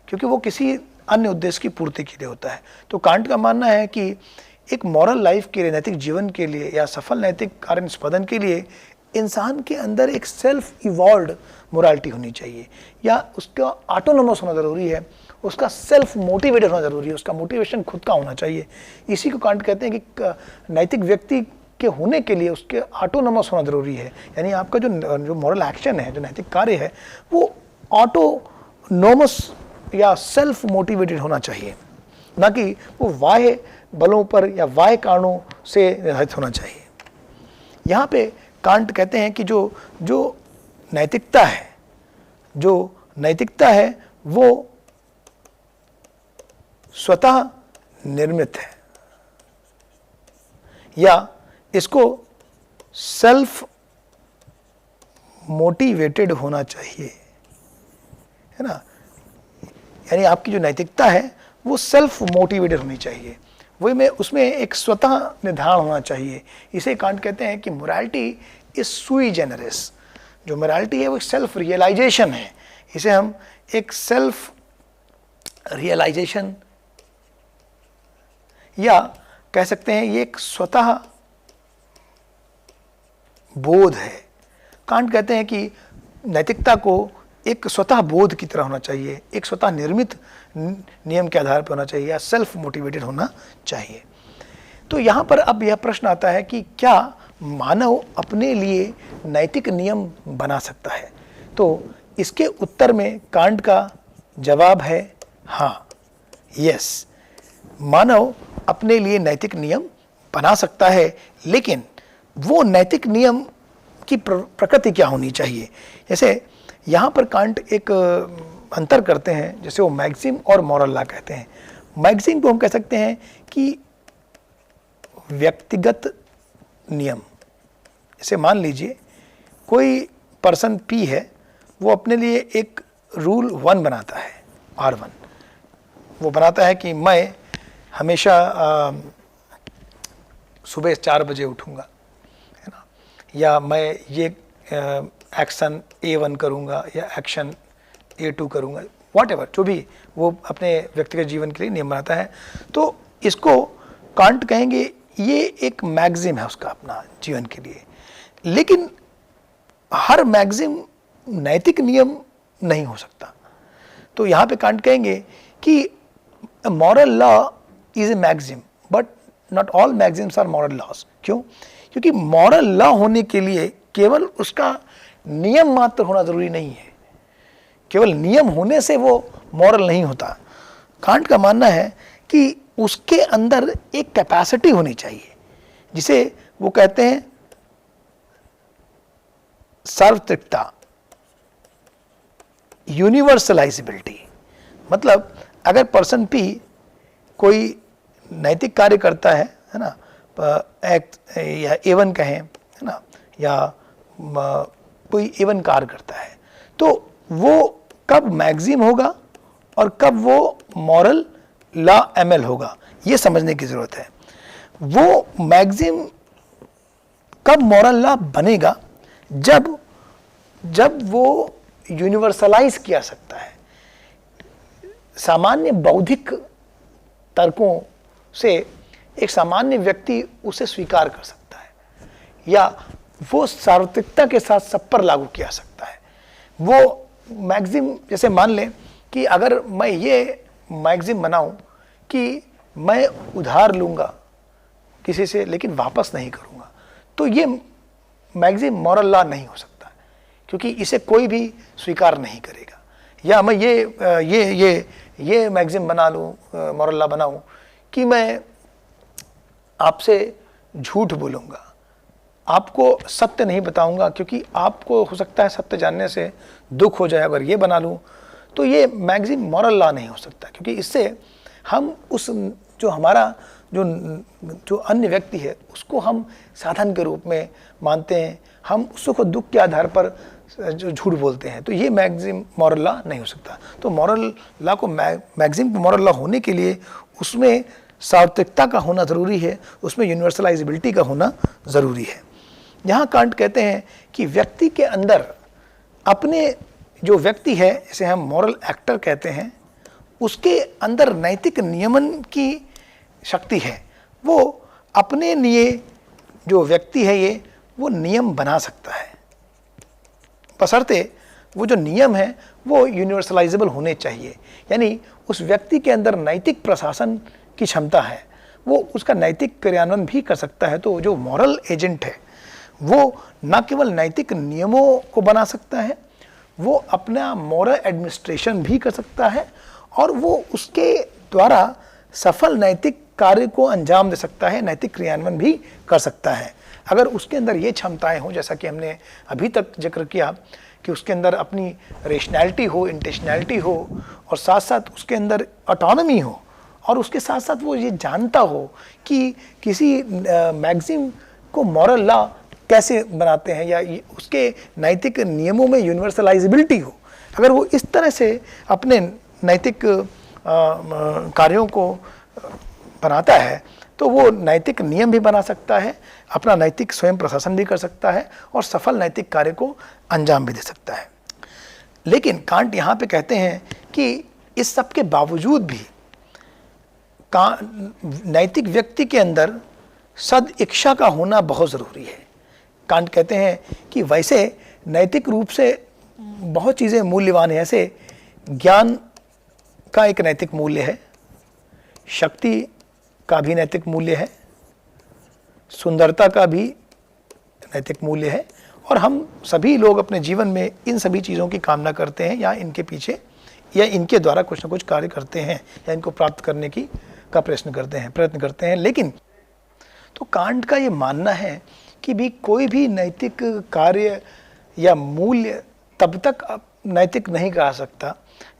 क्योंकि वो किसी अन्य उद्देश्य की पूर्ति के लिए होता है। तो कांट का मानना है कि एक मॉरल लाइफ के लिए, नैतिक जीवन के लिए या सफल नैतिक कार्य निष्पादन के लिए इंसान के अंदर एक सेल्फ इवॉल्व्ड मोरालिटी होनी चाहिए, या उसका ऑटोनोमस होना ज़रूरी है, उसका सेल्फ मोटिवेटेड होना ज़रूरी है, उसका मोटिवेशन खुद का होना चाहिए। इसी को कांट कहते हैं कि नैतिक व्यक्ति के होने के लिए उसके ऑटोनोमस होना ज़रूरी है, यानी आपका जो मॉरल एक्शन है, जो नैतिक कार्य है, वो ऑटोनोमस या सेल्फ मोटिवेटेड होना चाहिए, ना कि वो बाह्य बलों पर या बाह्य कारणों से निर्धारित होना चाहिए। यहाँ पे कांट कहते हैं कि जो नैतिकता है वो स्वतः निर्मित है, या इसको सेल्फ मोटिवेटेड होना चाहिए, है ना, यानी आपकी जो नैतिकता है वो सेल्फ मोटिवेटेड होनी चाहिए, वही में उसमें एक स्वतः निर्धारण होना चाहिए। इसे कांट कहते हैं कि मोरालिटी इज सुई जेनरस। जो मोरालिटी है वो सेल्फ रियलाइजेशन है, इसे हम एक सेल्फ रियलाइजेशन या कह सकते हैं ये एक स्वतः बोध है। कांट कहते हैं कि नैतिकता को एक स्वतः बोध की तरह होना चाहिए, एक स्वतः निर्मित नियम के आधार पर होना चाहिए, या सेल्फ मोटिवेटेड होना चाहिए। तो यहाँ पर अब यह प्रश्न आता है कि क्या मानव अपने लिए नैतिक नियम बना सकता है? तो इसके उत्तर में कांट का जवाब है हाँ, यस, मानव अपने लिए नैतिक नियम बना सकता है, लेकिन वो नैतिक नियम की प्रकृति क्या होनी चाहिए। जैसे यहाँ पर कांट एक अंतर करते हैं, जैसे वो मैक्सिम और मॉरल लॉ कहते हैं। मैक्सिम को हम कह सकते हैं कि व्यक्तिगत नियम। जैसे मान लीजिए कोई पर्सन पी है, वो अपने लिए एक रूल 1 बनाता है, R1। वो बनाता है कि मैं हमेशा सुबह 4 बजे उठूँगा, है ना, या मैं ये एक्शन A1 करूँगा या एक्शन A2 करूँगा, व्हाटएवर, जो भी वो अपने व्यक्तिगत जीवन के लिए नियम बनाता है। तो इसको कांट कहेंगे ये एक मैक्सिम है उसका अपना जीवन के लिए। लेकिन हर मैक्सिम नैतिक नियम नहीं हो सकता। तो यहाँ पे कांट कहेंगे कि moral law is a maxim but not all maxims are moral laws. क्यों? क्योंकि मॉरल लॉ होने के लिए केवल उसका नियम मात्र होना जरूरी नहीं है, केवल नियम होने से वो मॉरल नहीं होता। कांट का मानना है कि उसके अंदर एक कैपेसिटी होनी चाहिए, जिसे वो कहते हैं सार्वत्रिकता, यूनिवर्सलाइजेबिलिटी। मतलब अगर पर्सन पी कोई नैतिक कार्य करता है ना, या A1 कहें, है ना, या कोई A1 कार्य करता है, तो वो कब मैक्सिम होगा और कब वो मॉरल लॉ ML होगा, ये समझने की जरूरत है। वो मैक्सिम कब मॉरल लॉ बनेगा जब वो यूनिवर्सलाइज किया सकता है, सामान्य बौद्धिक तर्कों से एक सामान्य व्यक्ति उसे स्वीकार कर सकता है या वो सार्वत्रिकता के साथ सब पर लागू किया जा सकता है। वो मैक्सिम, जैसे मान लें कि अगर मैं ये मैक्सिम बनाऊं कि मैं उधार लूंगा किसी से लेकिन वापस नहीं करूंगा, तो ये मैक्सिम मॉरल लॉ नहीं हो सकता, क्योंकि इसे कोई भी स्वीकार नहीं करेगा। या मैं ये मैक्सिम बना लूं, मॉरल लॉ बनाऊं कि मैं आपसे झूठ बोलूंगा, आपको सत्य नहीं बताऊंगा क्योंकि आपको हो सकता है सत्य जानने से दुख हो जाए, अगर ये बना लूं तो ये मैक्सिम मॉरल लॉ नहीं हो सकता, क्योंकि इससे हम उस जो हमारा जो अन्य व्यक्ति है उसको हम साधन के रूप में मानते हैं, हम सुख और दुख के आधार पर जो झूठ बोलते हैं, तो ये मैक्सिम मॉरल लॉ नहीं हो सकता। तो मॉरल लॉ को मैक्सिम मॉरल लॉ होने के लिए उसमें सार्वत्रिकता का होना ज़रूरी है, उसमें यूनिवर्सलाइजेबिलिटी का होना ज़रूरी है। यहाँ कांट कहते हैं कि व्यक्ति के अंदर अपने जो व्यक्ति है, जिसे हम मॉरल एक्टर कहते हैं, उसके अंदर नैतिक नियमन की शक्ति है। वो अपने लिए जो व्यक्ति है ये वो नियम बना सकता है, बशर्ते वो जो नियम है वो यूनिवर्सलाइजेबल होने चाहिए। यानी उस व्यक्ति के अंदर नैतिक प्रशासन की क्षमता है, वो उसका नैतिक क्रियान्वयन भी कर सकता है। तो जो मॉरल एजेंट है वो न केवल नैतिक नियमों को बना सकता है, वो अपना मॉरल एडमिनिस्ट्रेशन भी कर सकता है और वो उसके द्वारा सफल नैतिक कार्य को अंजाम दे सकता है, नैतिक क्रियान्वयन भी कर सकता है। अगर उसके अंदर ये क्षमताएं हों, जैसा कि हमने अभी तक जिक्र किया कि उसके अंदर अपनी रेशनैलिटी हो, इंटेंशनैलिटी हो और साथ साथ उसके अंदर ऑटोनॉमी हो और उसके साथ साथ वो ये जानता हो कि किसी मैक्सिम को मॉरल लॉ कैसे बनाते हैं या उसके नैतिक नियमों में यूनिवर्सलाइजेबिलिटी हो, अगर वो इस तरह से अपने नैतिक कार्यों को बनाता है तो वो नैतिक नियम भी बना सकता है, अपना नैतिक स्वयं प्रशासन भी कर सकता है और सफल नैतिक कार्य को अंजाम भी दे सकता है। लेकिन कांट यहाँ पे कहते हैं कि इस सब के बावजूद भी नैतिक व्यक्ति के अंदर सद इच्छा का होना बहुत ज़रूरी है। कांट कहते हैं कि वैसे नैतिक रूप से बहुत चीज़ें मूल्यवान हैं, ऐसे ज्ञान का एक नैतिक मूल्य है, शक्ति का भी नैतिक मूल्य है, सुंदरता का भी नैतिक मूल्य है और हम सभी लोग अपने जीवन में इन सभी चीज़ों की कामना करते हैं या इनके पीछे या इनके द्वारा कुछ ना कुछ कार्य करते हैं या इनको प्राप्त करने की का प्रयत्न करते हैं। लेकिन तो कांट का ये मानना है कि भी कोई भी नैतिक कार्य या मूल्य तब तक नैतिक नहीं कहा सकता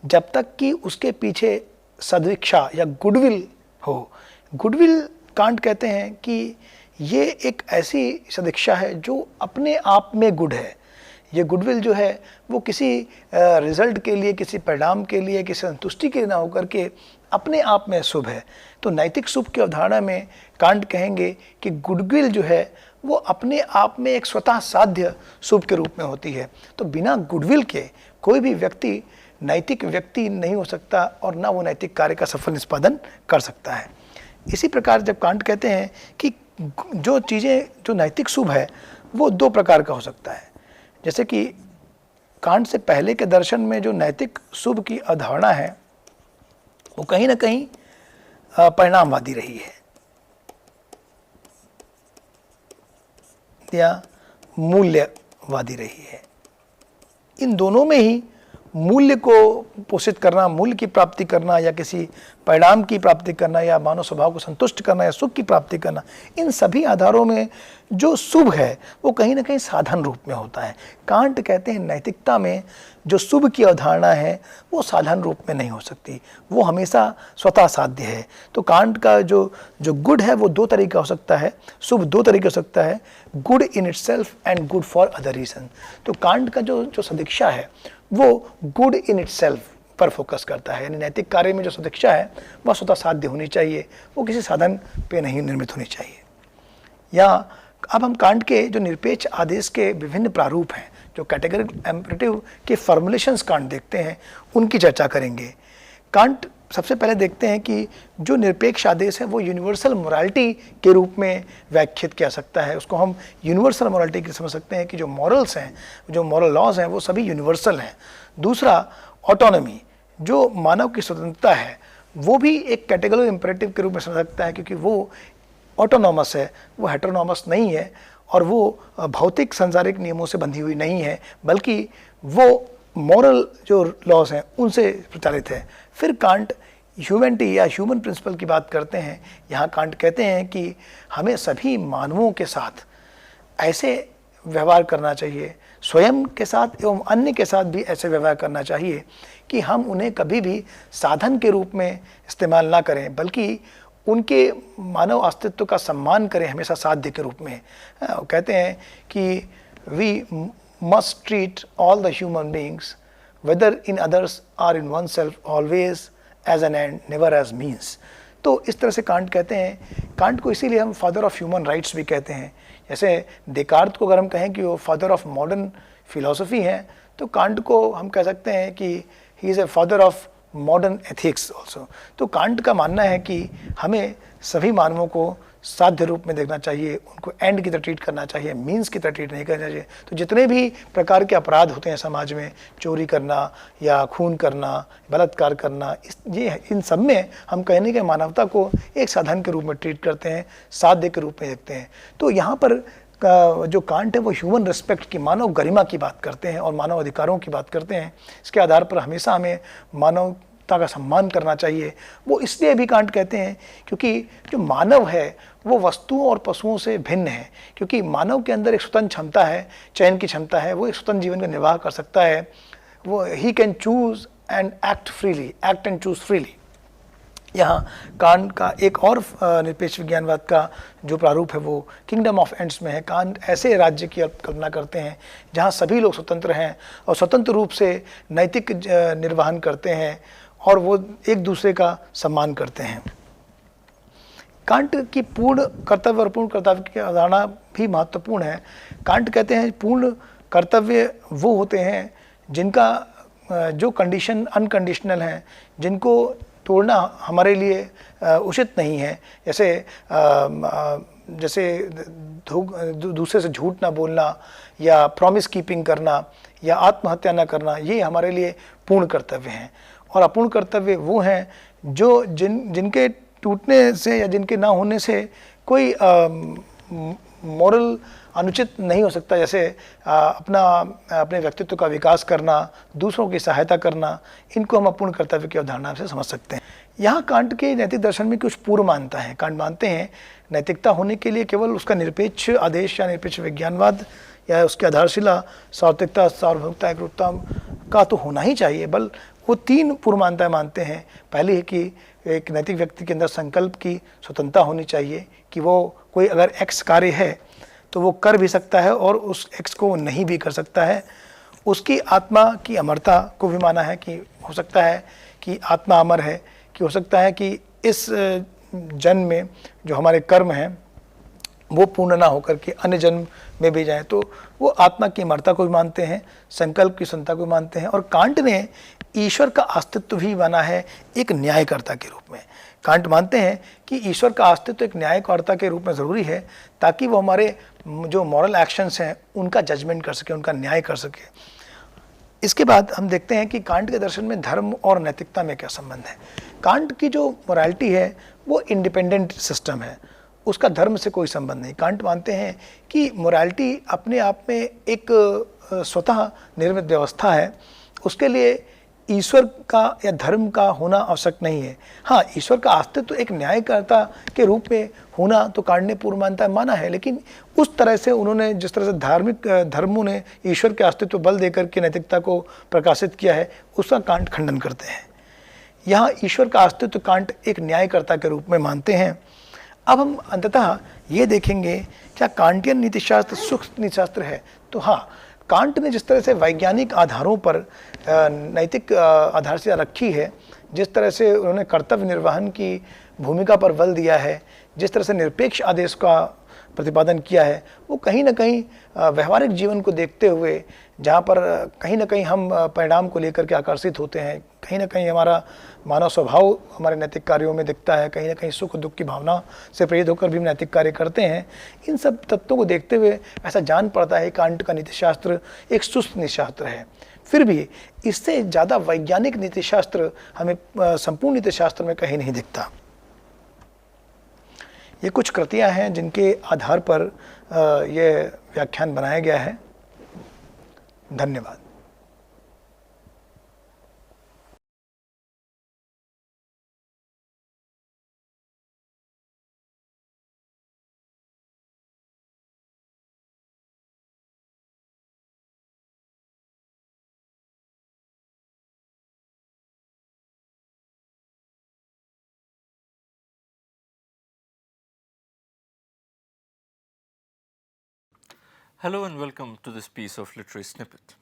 जब तक कि उसके पीछे सदिच्छा या गुडविल हो। गुडविल कांट कहते हैं कि ये एक ऐसी सदिच्छा है जो अपने आप में गुड है। ये गुडविल जो है वो किसी रिजल्ट के लिए, किसी परिणाम के लिए, किसी संतुष्टि के लिए ना होकर के अपने आप में शुभ है। तो नैतिक शुभ की अवधारणा में कांट कहेंगे कि गुडविल जो है वो अपने आप में एक स्वतः साध्य शुभ के रूप में होती है। तो बिना गुडविल के कोई भी व्यक्ति नैतिक व्यक्ति नहीं हो सकता और ना वो नैतिक कार्य का सफल निष्पादन कर सकता है। इसी प्रकार जब कांट कहते हैं कि जो चीज़ें जो नैतिक शुभ है वो दो प्रकार का हो सकता है, जैसे कि कांट से पहले के दर्शन में जो नैतिक शुभ की अवधारणा है वो कहीं ना कहीं परिणामवादी रही है या मूल्यवादी रही है। इन दोनों में ही मूल्य को पोषित करना, मूल्य की प्राप्ति करना या किसी परिणाम की प्राप्ति करना या मानव स्वभाव को संतुष्ट करना या सुख की प्राप्ति करना, इन सभी आधारों में जो शुभ है वो कहीं ना कहीं साधन रूप में होता है। कांट कहते हैं नैतिकता में जो शुभ की अवधारणा है वो साधन रूप में नहीं हो सकती, वो हमेशा स्वतः साध्य है। तो कांट का जो गुड है वो दो तरीके हो सकता है, शुभ दो तरीके हो सकता है, good in itself and good for other reason. तो कांट का जो सदिक्षा है वो गुड इन इटसेल्फ पर फोकस करता है, यानी नैतिक कार्य में जो सदिक्षा है वह स्वतः साध्य होनी चाहिए, वो किसी साधन पे नहीं निर्मित होनी चाहिए। या अब हम कांट के जो निरपेक्ष आदेश के विभिन्न प्रारूप हैं, जो कैटेगरिकल इम्पेरेटिव के फॉर्मुलेशंस कांट देखते हैं, उनकी चर्चा करेंगे। कांट सबसे पहले देखते हैं कि जो निरपेक्ष आदेश है वो यूनिवर्सल मोरालिटी के रूप में व्याख्यात किया सकता है। उसको हम यूनिवर्सल मोरालिटी की समझ सकते हैं कि जो मॉरल्स हैं, जो मॉरल लॉज हैं, वो सभी यूनिवर्सल हैं। दूसरा, ऑटोनॉमी, जो मानव की स्वतंत्रता है, वो भी एक कैटेगरी इंपरेटिव के रूप में समझ सकता है, क्योंकि वो ऑटोनॉमस है, वो हेटेरोनॉमस नहीं है, और वो भौतिक सांसारिक नियमों से बंधी हुई नहीं है, बल्कि वो मॉरल जो लॉज हैं उनसे प्रचालित है। फिर कांट ह्यूमैनिटी या ह्यूमन प्रिंसिपल की बात करते हैं। यहाँ कांट कहते हैं कि हमें सभी मानवों के साथ ऐसे व्यवहार करना चाहिए, स्वयं के साथ एवं अन्य के साथ भी ऐसे व्यवहार करना चाहिए कि हम उन्हें कभी भी साधन के रूप में इस्तेमाल ना करें, बल्कि उनके मानव अस्तित्व का सम्मान करें, हमेशा साध्य के रूप में। कहते हैं कि we must treat all the human beings, whether in others or in oneself, always as an end, never as means। तो इस तरह से कांट कहते हैं। कांट को इसीलिए हम फादर ऑफ ह्यूमन राइट्स भी कहते हैं। जैसे देकार्त को अगर हम कहें कि वो फादर ऑफ मॉडर्न फिलॉसफी हैं, तो कांट को हम कह सकते हैं कि he is a father of modern ethics also. तो कांट का मानना है कि हमें सभी मानवों को साध्य रूप में देखना चाहिए, उनको एंड की तरह ट्रीट करना चाहिए, मीन्स की तरह ट्रीट नहीं करना चाहिए। तो जितने भी प्रकार के अपराध होते हैं समाज में, चोरी करना या खून करना, बलात्कार करना, इन सब में हम कहने के मानवता को एक साधन के रूप में ट्रीट करते हैं, साध्य के रूप में देखते हैं। तो यहाँ पर जो कांट है वो ह्यूमन रिस्पेक्ट की, मानव गरिमा की बात करते हैं और मानव अधिकारों की बात करते हैं। इसके आधार पर हमेशा हमें मानवता का सम्मान करना चाहिए। वो इसलिए भी कांट कहते हैं क्योंकि जो मानव है वो वस्तुओं और पशुओं से भिन्न है, क्योंकि मानव के अंदर एक स्वतंत्र क्षमता है, चयन की क्षमता है, वो एक स्वतंत्र जीवन का निर्वाह कर सकता है। वो he can choose and act freely, act and choose freely. यहाँ कांट का एक और निरपेक्ष विज्ञानवाद का जो प्रारूप है वो किंगडम ऑफ एंड्स में है। कांट ऐसे राज्य की कल्पना करते हैं जहाँ सभी लोग स्वतंत्र हैं और स्वतंत्र रूप से नैतिक निर्वहन करते हैं और वो एक दूसरे का सम्मान करते हैं। कांट की पूर्ण कर्तव्य और पूर्ण कर्तव्य की अवधारणा भी महत्वपूर्ण है। कांट कहते हैं पूर्ण कर्तव्य वो होते हैं जिनका जो कंडीशन अनकंडीशनल हैं, जिनको तोड़ना हमारे लिए उचित नहीं है। जैसे दूसरे से झूठ ना बोलना या प्रॉमिस कीपिंग करना या आत्महत्या ना करना, ये हमारे लिए पूर्ण कर्तव्य हैं। और अपूर्ण कर्तव्य वो हैं जो जिनके टूटने से या जिनके ना होने से कोई मॉरल अनुचित नहीं हो सकता। जैसे अपने व्यक्तित्व का विकास करना, दूसरों की सहायता करना, इनको हम अपूर्ण कर्तव्य की अवधारणा से समझ सकते हैं। यहाँ कांट के नैतिक दर्शन में कुछ पूर्व मान्यता है। कांट मानते हैं नैतिकता होने के लिए केवल उसका निरपेक्ष आदेश या निरपेक्ष विज्ञानवाद या उसकी आधारशिला सार्वत्रिकता, सार्वभौमिकता, एकरूपता का तो होना ही चाहिए, बल वो तीन पूर्व मान्यताएं मानते हैं। पहली है कि एक नैतिक व्यक्ति के अंदर संकल्प की स्वतंत्रता होनी चाहिए कि वो कोई अगर एक्स कार्य है तो वो कर भी सकता है और उस एक्स को नहीं भी कर सकता है। उसकी आत्मा की अमरता को भी माना है कि हो सकता है कि आत्मा अमर है, कि हो सकता है कि इस जन्म में जो हमारे कर्म हैं वो पूर्ण ना होकर के अन्य जन्म में भी जाएं, तो वो आत्मा की अमरता को भी मानते हैं, संकल्प की स्वतंत्रता को भी मानते हैं। और कांट ने ईश्वर का अस्तित्व भी माना है एक न्यायकर्ता के रूप में। कांट मानते हैं कि ईश्वर का अस्तित्व एक न्यायकर्ता के रूप में ज़रूरी है ताकि वो हमारे जो मॉरल एक्शंस हैं उनका जजमेंट कर सके, उनका न्याय कर सके। इसके बाद हम देखते हैं कि कांट के दर्शन में धर्म और नैतिकता में क्या संबंध है। कांट की जो मोरालिटी है वो इंडिपेंडेंट सिस्टम है, उसका धर्म से कोई संबंध नहीं। कांट मानते हैं कि मोरालिटी अपने आप में एक स्वतः निर्मित व्यवस्था है, उसके लिए ईश्वर का या धर्म का होना आवश्यक नहीं है। हाँ, ईश्वर का अस्तित्व एक न्यायकर्ता के रूप में होना तो कांट ने पूर्व मान्यता माना है, लेकिन उस तरह से उन्होंने जिस तरह से धार्मिक धर्मों ने ईश्वर के अस्तित्व बल देकर के नैतिकता को प्रकाशित किया है, उसका कांट खंडन करते हैं। यहाँ ईश्वर का अस्तित्व कांट एक न्यायकर्ता के रूप में मानते हैं। अब हम अंततः ये देखेंगे क्या कांटियन नीतिशास्त्र सूक्ष्म नीतिशास्त्र है। तो हाँ, कांट ने जिस तरह से वैज्ञानिक आधारों पर नैतिक आधारशिला रखी है, जिस तरह से उन्होंने कर्तव्य निर्वहन की भूमिका पर बल दिया है, जिस तरह से निरपेक्ष आदेश का प्रतिपादन किया है, वो कहीं ना कहीं व्यवहारिक जीवन को देखते हुए जहाँ पर कहीं ना कहीं हम परिणाम को लेकर के आकर्षित होते हैं, कहीं ना कहीं हमारा मानव स्वभाव हमारे नैतिक कार्यों में दिखता है, कहीं ना कहीं सुख दुख की भावना से प्रेरित होकर भी हम नैतिक कार्य करते हैं। इन सब तत्वों को देखते हुए ऐसा जान पड़ता है कि कांट का नीतिशास्त्र एक सुस्त नीतिशास्त्र है। फिर भी इससे ज़्यादा वैज्ञानिक नीतिशास्त्र हमें संपूर्ण नीतिशास्त्र में कहीं नहीं दिखता। ये कुछ कृतियाँ हैं जिनके आधार पर यह व्याख्यान बनाया गया है। धन्यवाद। Hello and welcome to this piece of literary snippet.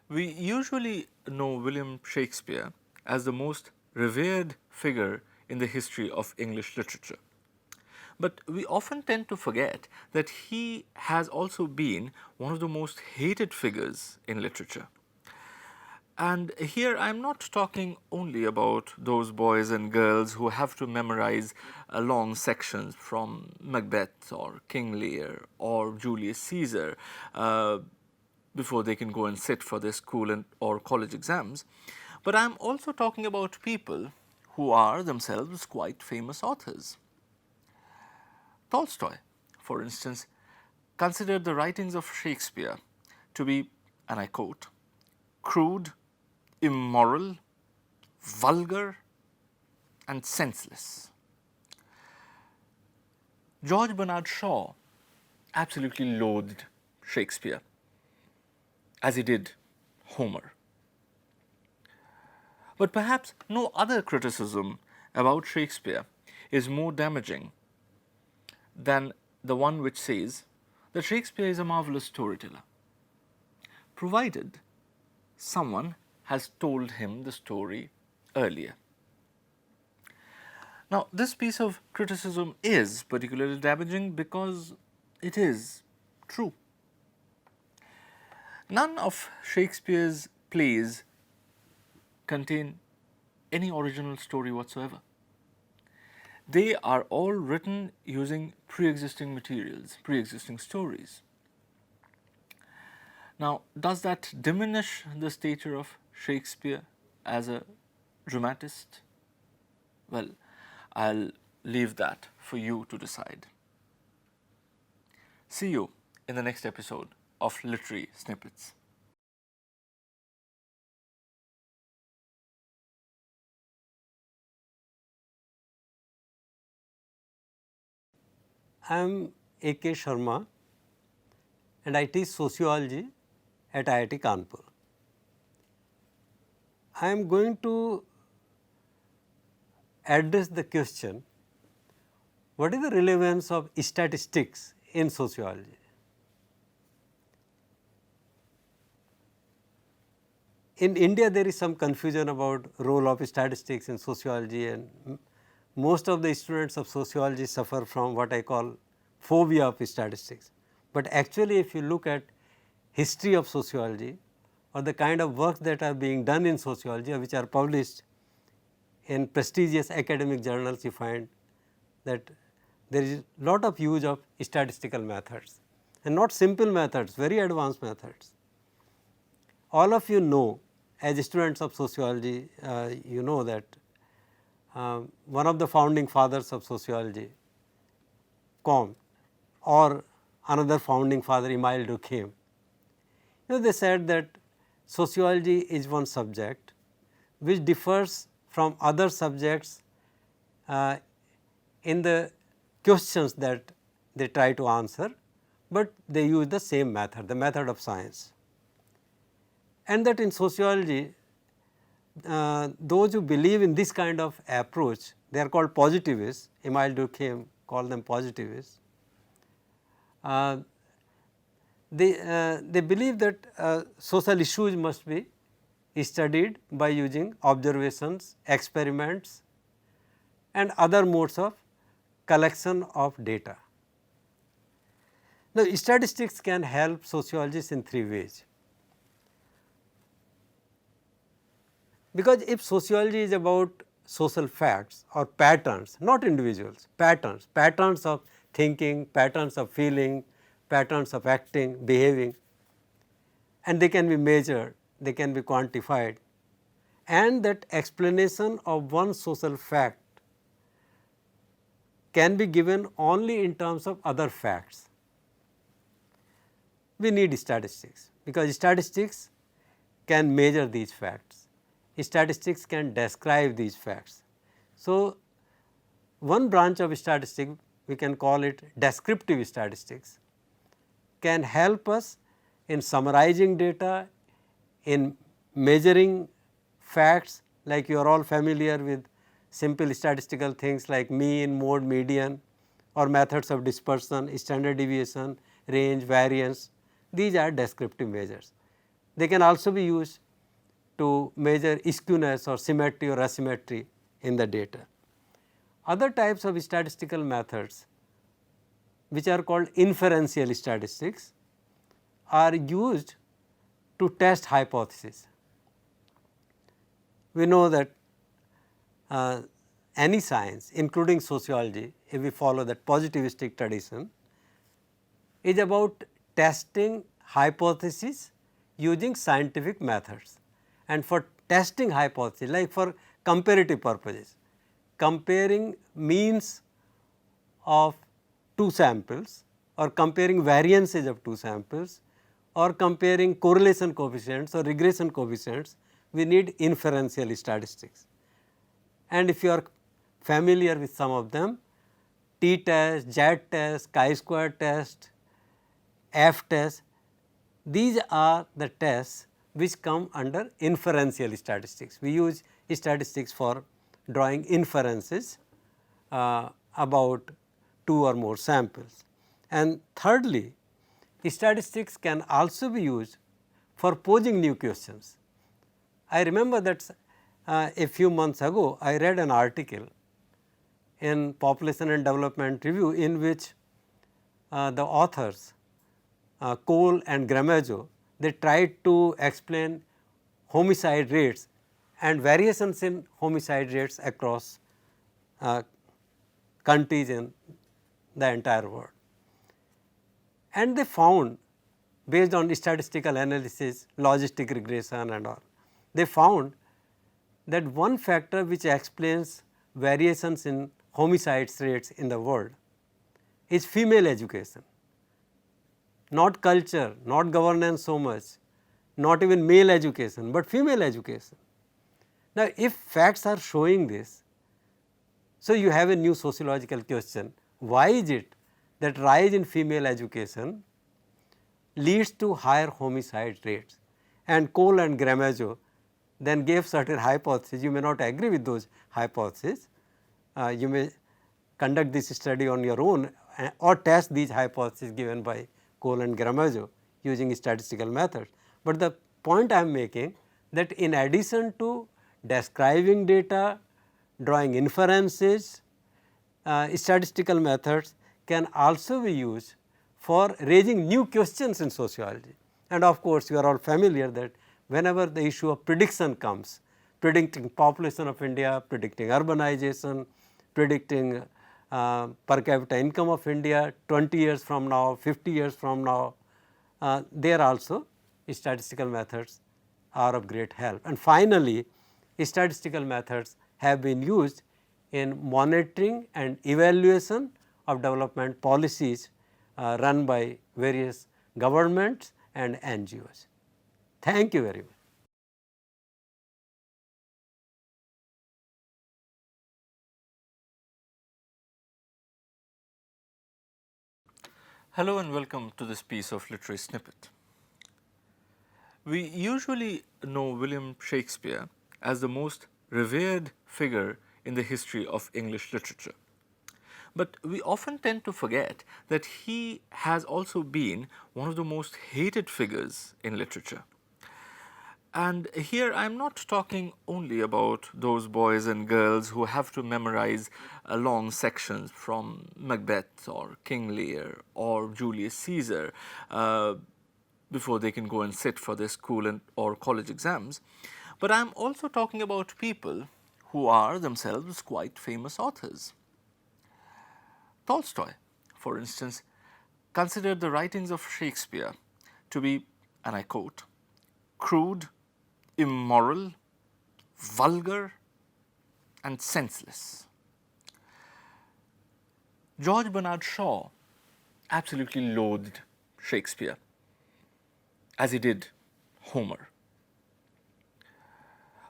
We usually know William Shakespeare as the most revered figure in the history of English literature. But we often tend to forget that he has also been one of the most hated figures in literature. And here I am not talking only about those boys and girls who have to memorize long sections from Macbeth or King Lear or Julius Caesar before they can go and sit for their school or college exams. But I am also talking about people who are themselves quite famous authors. Tolstoy, for instance, considered the writings of Shakespeare to be, and I quote, crude, immoral, vulgar and senseless. George Bernard Shaw absolutely loathed Shakespeare, as he did Homer. But perhaps no other criticism about Shakespeare is more damaging than the one which says that Shakespeare is a marvelous storyteller, provided someone has told him the story earlier. Now, this piece of criticism is particularly damaging because it is true. None of Shakespeare's plays contain any original story whatsoever. They are all written using pre-existing materials, pre-existing stories. Now, does that diminish the stature of Shakespeare as a dramatist? Well, I'll leave that for you to decide. See you in the next episode of Literary Snippets. I am A.K. Sharma and I teach sociology at IIT Kanpur. I am going to address the question, what is the relevance of statistics in sociology? In India, there is some confusion about role of statistics in sociology, and most of the students of sociology suffer from what I call phobia of statistics. But actually, if you look at history of sociology or the kind of work that are being done in sociology, which are published in prestigious academic journals, you find that there is a lot of use of statistical methods, and not simple methods, very advanced methods. All of you know, as students of sociology, you know that one of the founding fathers of sociology, Comte, or another founding father, Emile Durkheim, they said that sociology is one subject which differs from other subjects in the questions that they try to answer, but they use the same method, the method of science. And that in sociology, those who believe in this kind of approach, they are called positivists. Emile Durkheim called them positivists. They believe that social issues must be studied by using observations, experiments and other modes of collection of data. Now, statistics can help sociologists in three ways. Because if sociology is about social facts or patterns, not individuals, patterns of thinking, patterns of feeling, patterns of acting, behaving, and they can be measured, they can be quantified, and that explanation of one social fact can be given only in terms of other facts. We need statistics, because statistics can measure these facts. Statistics can describe these facts. So, one branch of statistics, we can call it descriptive statistics, can help us in summarizing data, in measuring facts, like you are all familiar with simple statistical things like mean, mode, median, or methods of dispersion, standard deviation, range, variance. These are descriptive measures. They can also be used to measure skewness or symmetry or asymmetry in the data. Other types of statistical methods, which are called inferential statistics, are used to test hypotheses. We know that any science, including sociology, if we follow that positivistic tradition, is about testing hypotheses using scientific methods. And for testing hypotheses, like for comparative purposes, comparing means of two samples or comparing variances of two samples or comparing correlation coefficients or regression coefficients, we need inferential statistics. And if you are familiar with some of them, t-test, z-test, chi-square test, f-test, these are the tests which come under inferential statistics. We use statistics for drawing inferences about two or more samples. And thirdly, statistics can also be used for posing new questions. I remember that a few months ago, I read an article in Population and Development Review in which the authors Cole and Gramajo, they tried to explain homicide rates and variations in homicide rates across countries in the entire world. And they found, based on statistical analysis, logistic regression and all, they found that one factor which explains variations in homicide rates in the world is female education. Not culture, not governance so much, not even male education, but female education. Now, if facts are showing this, so you have a new sociological question: why is it that rise in female education leads to higher homicide rates? And Cole and Gramajo then gave certain hypotheses. You may not agree with those hypotheses. You may conduct this study on your own or test these hypotheses given by Cole and Gramajo using statistical methods. But the point I am making, that in addition to describing data, drawing inferences, statistical methods can also be used for raising new questions in sociology. And of course, you are all familiar that whenever the issue of prediction comes, predicting population of India, predicting urbanization, predicting per capita income of India 20 years from now, 50 years from now, there also statistical methods are of great help. And finally, statistical methods have been used in monitoring and evaluation of development policies run by various governments and NGOs. Thank you very much. Hello and welcome to this piece of literary snippet. We usually know William Shakespeare as the most revered figure in the history of English literature. But we often tend to forget that he has also been one of the most hated figures in literature. And here I'm not talking only about those boys and girls who have to memorize long sections from Macbeth or King Lear or Julius Caesar before they can go and sit for their school or college exams. But I'm also talking about people who are themselves quite famous authors. Tolstoy, for instance, considered the writings of Shakespeare to be, and I quote, crude, immoral, vulgar, and senseless. George Bernard Shaw absolutely loathed Shakespeare, as he did Homer.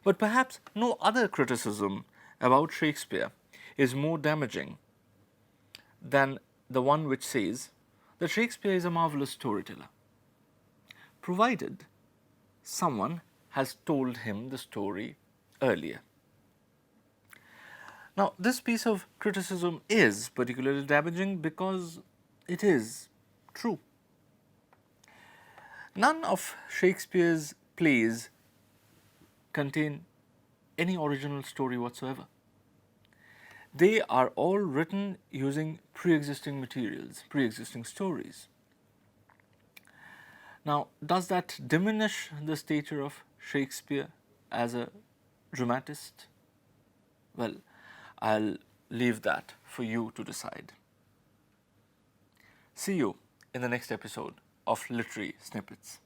But perhaps no other criticism about Shakespeare is more damaging than the one which says that Shakespeare is a marvelous storyteller, provided someone has told him the story earlier. Now, this piece of criticism is particularly damaging because it is true. None of Shakespeare's plays contain any original story whatsoever. They are all written using pre-existing materials, pre-existing stories. Now, does that diminish the stature of Shakespeare as a dramatist? Well, I'll leave that for you to decide. See you in the next episode of Literary Snippets.